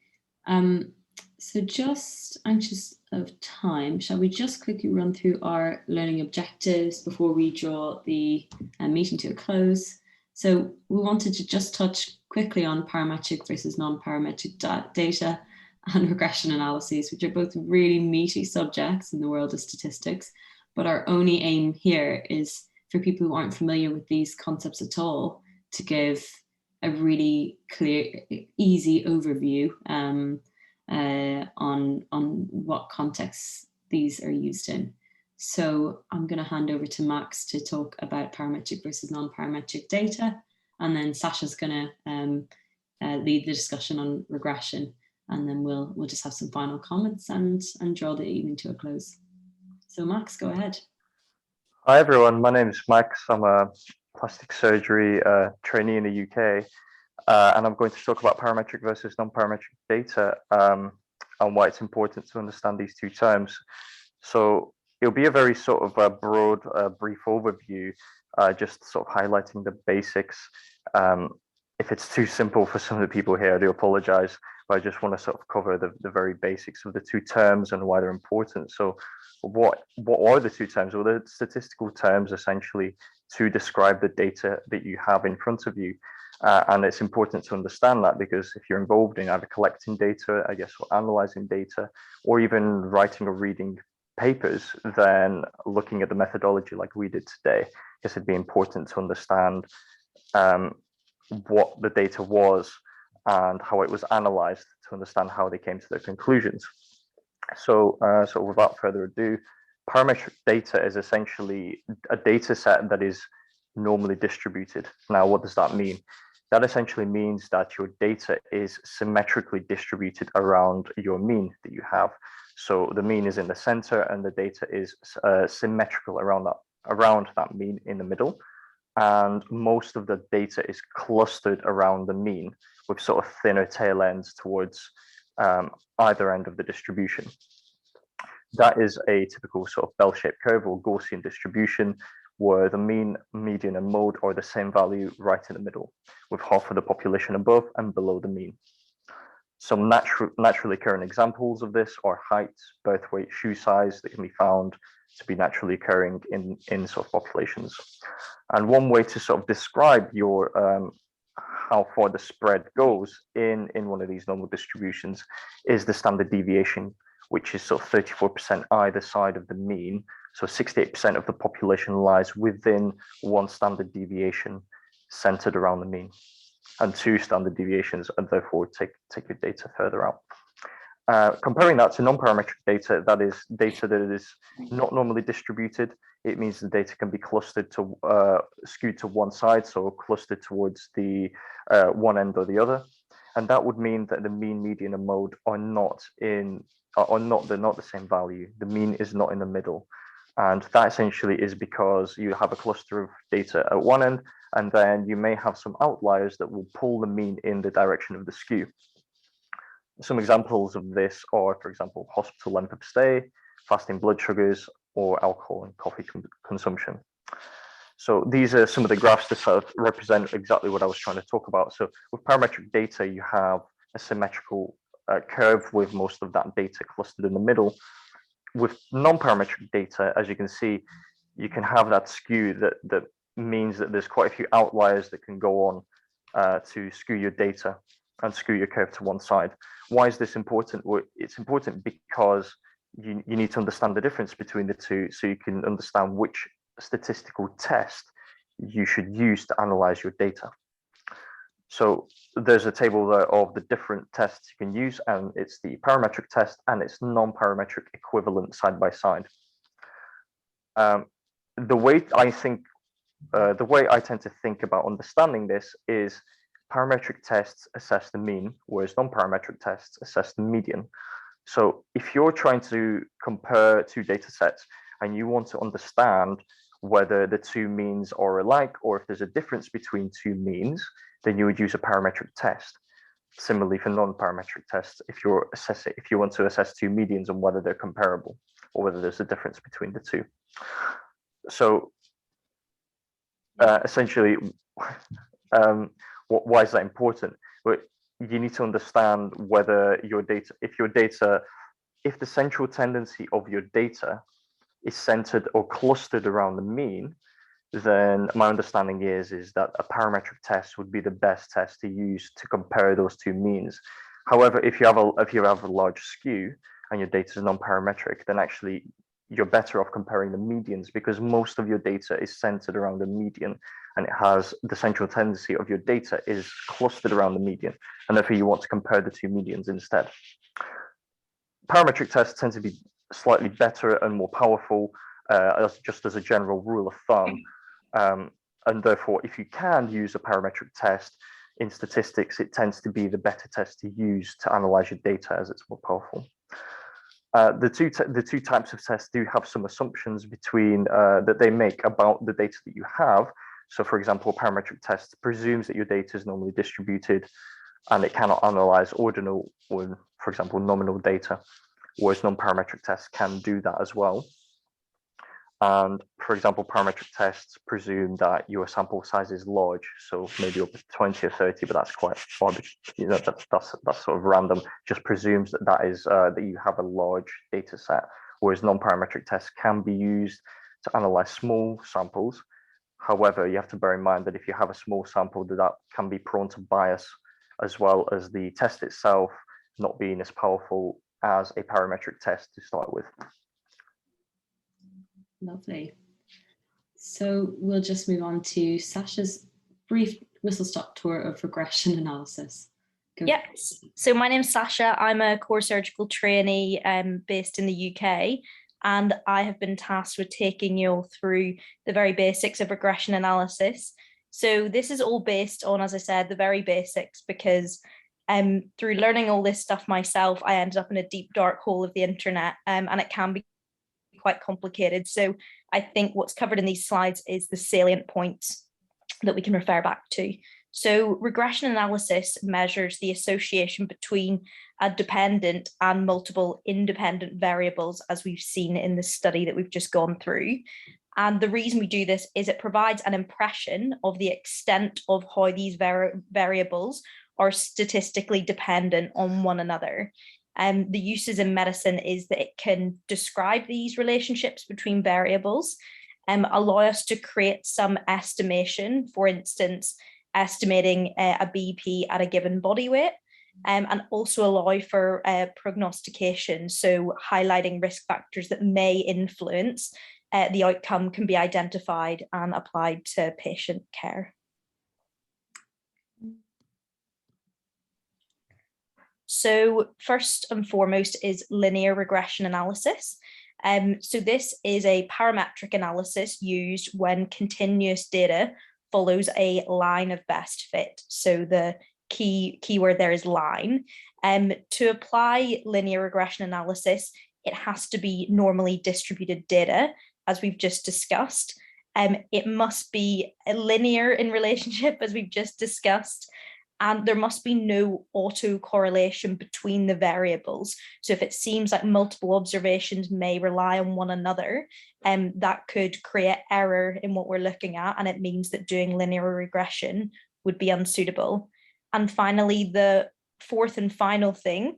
So just anxious of time, shall we just quickly run through our learning objectives before we draw the meeting to a close? So we wanted to just touch quickly on parametric versus non-parametric data and regression analyses, which are both really meaty subjects in the world of statistics. But our only aim here is for people who aren't familiar with these concepts at all to give a really clear, easy overview on what contexts these are used in. So I'm going to hand over to Max to talk about parametric versus non-parametric data, and then Sasha's going to lead the discussion on regression, and then we'll just have some final comments and draw the evening to a close. So Max, go ahead. Hi everyone, my name is Max. I'm a plastic surgery trainee in the UK, and I'm going to talk about parametric versus non-parametric data and why it's important to understand these two terms. So it'll be a very sort of a broad, brief overview, just sort of highlighting the basics. If it's too simple for some of the people here, I do apologize, but I just want to sort of cover the very basics of the two terms and why they're important. So what are the two terms? Well, the statistical terms essentially to describe the data that you have in front of you. And it's important to understand that, because if you're involved in either collecting data, I guess, or analyzing data, or even writing or reading papers, then looking at the methodology like we did today, I guess it'd be important to understand what the data was and how it was analyzed to understand how they came to their conclusions. So, without further ado, parametric data is essentially a data set that is normally distributed. Now, what does that mean? That essentially means that your data is symmetrically distributed around your mean that you have. So the mean is in the center and the data is symmetrical around that mean in the middle. And most of the data is clustered around the mean with sort of thinner tail ends towards either end of the distribution. That is a typical sort of bell-shaped curve or Gaussian distribution, where the mean, median, and mode are the same value right in the middle, with half of the population above and below the mean. Some naturally occurring examples of this are height, birth weight, shoe size that can be found to be naturally occurring in sort of populations. And one way to sort of describe your how far the spread goes in one of these normal distributions is the standard deviation, which is sort of 34% either side of the mean. So 68% of the population lies within one standard deviation centered around the mean, and two standard deviations, and therefore take your data further out. Comparing that to non-parametric data, that is data that is not normally distributed. It means the data can be clustered to skewed to one side, so clustered towards the one end or the other, and that would mean that the mean, median, and mode are not the same value. The mean is not in the middle, and that essentially is because you have a cluster of data at one end, and then you may have some outliers that will pull the mean in the direction of the skew. Some examples of this are, for example, hospital length of stay, fasting blood sugars, or alcohol and coffee consumption. So these are some of the graphs that sort of represent exactly what I was trying to talk about. So with parametric data, you have a symmetrical curve with most of that data clustered in the middle. With non-parametric data, as you can see, you can have that skew that means that there's quite a few outliers that can go on to skew your data and skew your curve to one side. Why is this important? Well, it's important because you need to understand the difference between the two, so you can understand which statistical test you should use to analyze your data. So there's a table there of the different tests you can use, and it's the parametric test and its non-parametric equivalent side by side. The way I tend to think about understanding this is parametric tests assess the mean, whereas non-parametric tests assess the median. So if you're trying to compare two data sets and you want to understand whether the two means are alike or if there's a difference between two means, then you would use a parametric test. Similarly for non-parametric tests, if you want to assess two medians and whether they're comparable or whether there's a difference between the two. So essentially, why is that important? Well, you need to understand whether your data, if the central tendency of your data is centered or clustered around the mean, then my understanding is that a parametric test would be the best test to use to compare those two means. However, if you have a large skew and your data is non-parametric, then actually you're better off comparing the medians, because most of your data is centered around the median, and it has the central tendency of your data is clustered around the median, and therefore you want to compare the two medians instead. Parametric tests tend to be slightly better and more powerful, just as a general rule of thumb. And therefore, if you can use a parametric test in statistics, it tends to be the better test to use to analyze your data, as it's more powerful. The two types of tests do have some assumptions between that they make about the data that you have. So for example, a parametric test presumes that your data is normally distributed and it cannot analyze ordinal or, for example, nominal data, whereas non-parametric tests can do that as well. And for example, parametric tests presume that your sample size is large, so maybe up to 20 or 30, but that's quite arbitrary. That's sort of random. Just presumes that is that you have a large data set, whereas non-parametric tests can be used to analyze small samples. However, you have to bear in mind that if you have a small sample, that can be prone to bias, as well as the test itself not being as powerful as a parametric test to start with. Lovely. So we'll just move on to Sasha's brief whistle-stop tour of regression analysis. Yes. So my name's Sasha. I'm a core surgical trainee based in the UK, and I have been tasked with taking you all through the very basics of regression analysis. So this is all based on, as I said, the very basics, because through learning all this stuff myself, I ended up in a deep, dark hole of the internet, and it can be quite complicated. So I think what's covered in these slides is the salient points that we can refer back to. So regression analysis measures the association between a dependent and multiple independent variables, as we've seen in the study that we've just gone through. And the reason we do this is it provides an impression of the extent of how these variables are statistically dependent on one another. The uses in medicine is that it can describe these relationships between variables, allow us to create some estimation, for instance, estimating a BP at a given body weight, and also allow for prognostication, so highlighting risk factors that may influence the outcome can be identified and applied to patient care. So first and foremost is linear regression analysis. So this is a parametric analysis used when continuous data follows a line of best fit. So the keyword there is line. To apply linear regression analysis, it has to be normally distributed data, as we've just discussed. It must be linear in relationship, as we've just discussed. And there must be no autocorrelation between the variables. So if it seems like multiple observations may rely on one another, that could create error in what we're looking at, and it means that doing linear regression would be unsuitable. And finally, the fourth and final thing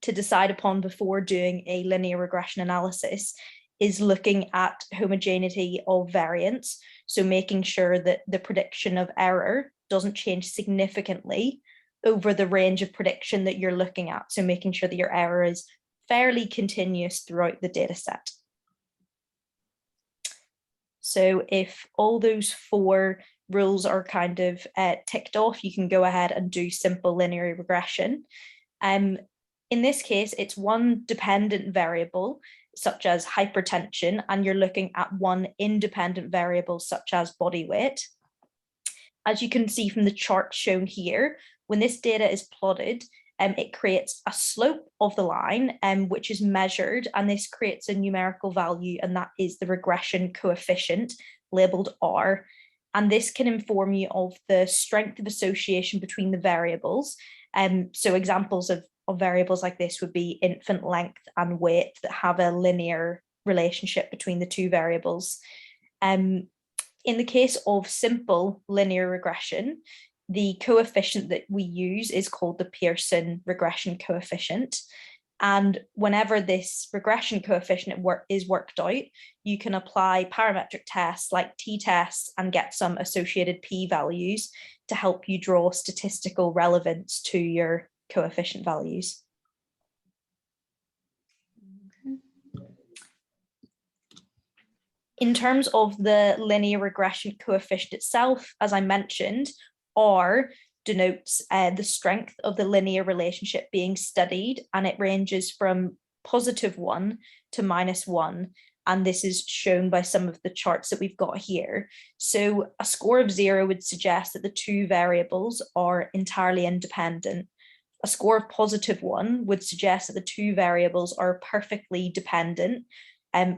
to decide upon before doing a linear regression analysis is looking at homogeneity of variance. So making sure that the prediction of error doesn't change significantly over the range of prediction that you're looking at. So making sure that your error is fairly continuous throughout the data set. So if all those 4 rules are kind of ticked off, you can go ahead and do simple linear regression. In this case, it's one dependent variable, such as hypertension, and you're looking at one independent variable, such as body weight. As you can see from the chart shown here, when this data is plotted, it creates a slope of the line, which is measured, and this creates a numerical value, and that is the regression coefficient, labeled R. And this can inform you of the strength of association between the variables. So examples of variables like this would be infant length and weight that have a linear relationship between the 2 variables. In the case of simple linear regression, the coefficient that we use is called the Pearson regression coefficient. And whenever this regression coefficient is worked out, you can apply parametric tests like t-tests and get some associated p-values to help you draw statistical relevance to your coefficient values. In terms of the linear regression coefficient itself, as I mentioned, R denotes the strength of the linear relationship being studied, and it ranges from +1 to -1. And this is shown by some of the charts that we've got here. So a score of 0 would suggest that the 2 variables are entirely independent. A score of +1 would suggest that the 2 variables are perfectly dependent,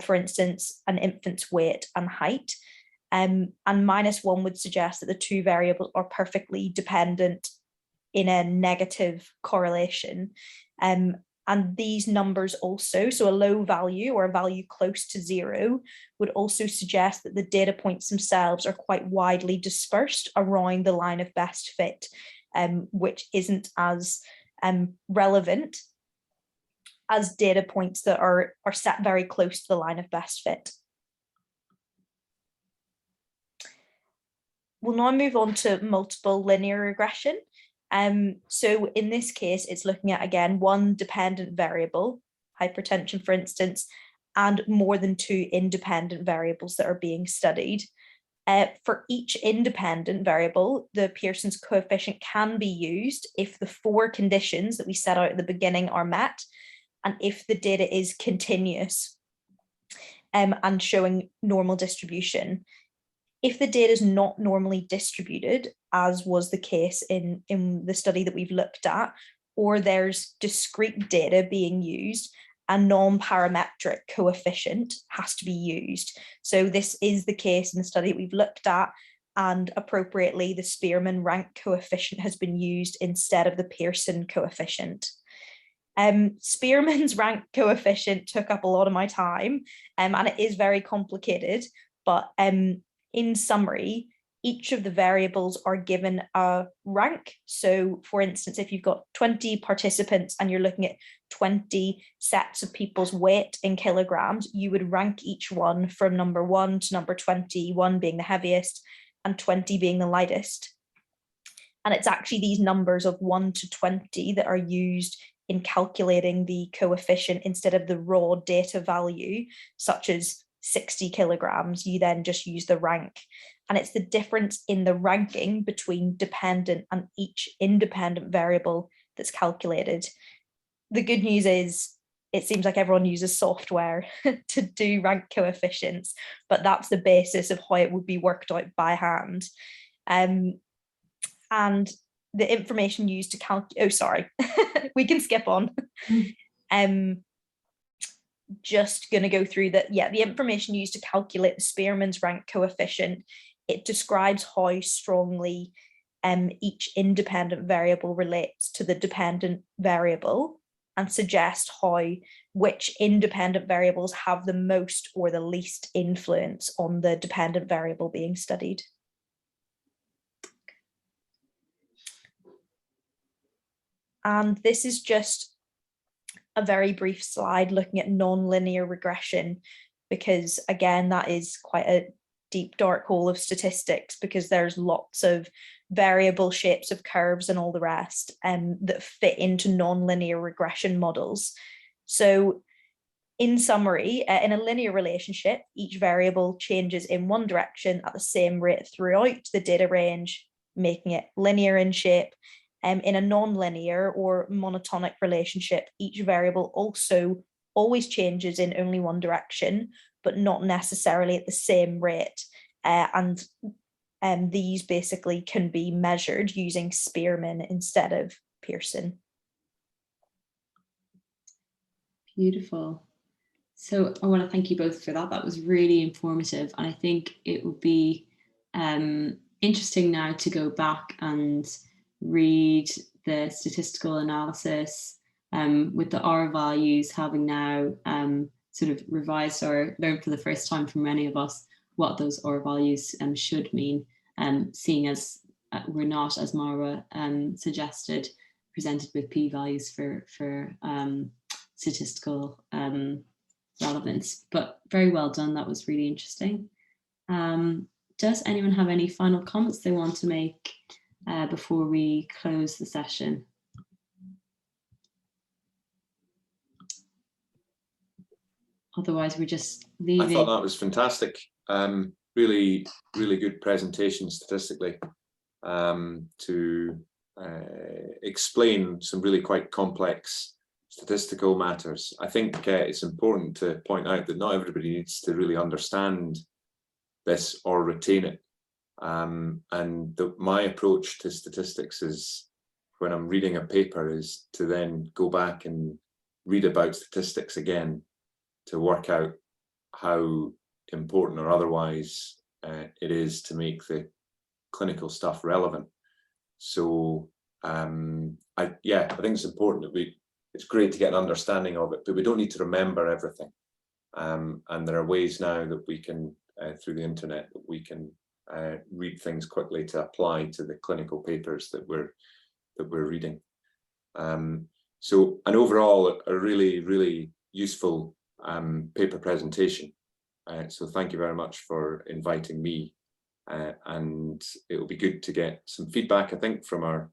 for instance, an infant's weight and height. And -1 would suggest that the 2 variables are perfectly dependent in a negative correlation. And these numbers also, so a low value or a value close to 0, would also suggest that the data points themselves are quite widely dispersed around the line of best fit, which isn't as relevant as data points that are set very close to the line of best fit. We'll now move on to multiple linear regression. So in this case, it's looking at, again, one dependent variable, hypertension, for instance, and more than 2 independent variables that are being studied. For each independent variable, the Pearson's coefficient can be used if the 4 conditions that we set out at the beginning are met, and if the data is continuous and showing normal distribution. If the data is not normally distributed, as was the case in the study that we've looked at, or there's discrete data being used, a non-parametric coefficient has to be used. So this is the case in the study that we've looked at, and appropriately, the Spearman rank coefficient has been used instead of the Pearson coefficient. Spearman's rank coefficient took up a lot of my time, and it is very complicated, but in summary, each of the variables are given a rank. So for instance, if you've got 20 participants and you're looking at 20 sets of people's weight in kilograms, you would rank each one from number 1 to number 20, 1 being the heaviest and 20 being the lightest. And it's actually these numbers of 1 to 20 that are used in calculating the coefficient instead of the raw data value, such as 60 kilograms, you then just use the rank. And it's the difference in the ranking between dependent and each independent variable that's calculated. The good news is it seems like everyone uses software to do rank coefficients, but that's the basis of how it would be worked out by hand. And the information used to calculate, we can skip on. Just going to go through that. Yeah, the information used to calculate the Spearman's rank coefficient, it describes how strongly each independent variable relates to the dependent variable, and suggest which independent variables have the most or the least influence on the dependent variable being studied. And this is just a very brief slide looking at non-linear regression, because again, that is quite a deep dark hole of statistics, because there's lots of variable shapes of curves and all the rest that fit into non-linear regression models. So in summary, in a linear relationship, each variable changes in one direction at the same rate throughout the data range, making it linear in shape. In a non-linear or monotonic relationship, each variable also always changes in only one direction, but not necessarily at the same rate. And these basically can be measured using Spearman instead of Pearson. Beautiful. So I want to thank you both for that. That was really informative. And I think it would be interesting now to go back and read the statistical analysis with the R values, having now sort of revised or learned for the first time from many of us what those R values should mean, seeing as we're not, as Mara suggested, presented with p-values for statistical relevance. But very well done. That was really interesting. Does anyone have any final comments they want to make before we close the session? Otherwise, we're just leaving. I thought that was fantastic. Really, really good presentation statistically to explain some really quite complex statistical matters. I think it's important to point out that not everybody needs to really understand this or retain it. My approach to statistics is, when I'm reading a paper, is to then go back and read about statistics again to work out how important or otherwise it is to make the clinical stuff relevant. So I think it's important that it's great to get an understanding of it, but we don't need to remember everything. And there are ways now that we can, through the internet, that we can read things quickly to apply to the clinical papers that we're reading. So, and overall, a really, really useful paper presentation. So thank you very much for inviting me. And it will be good to get some feedback, I think, from our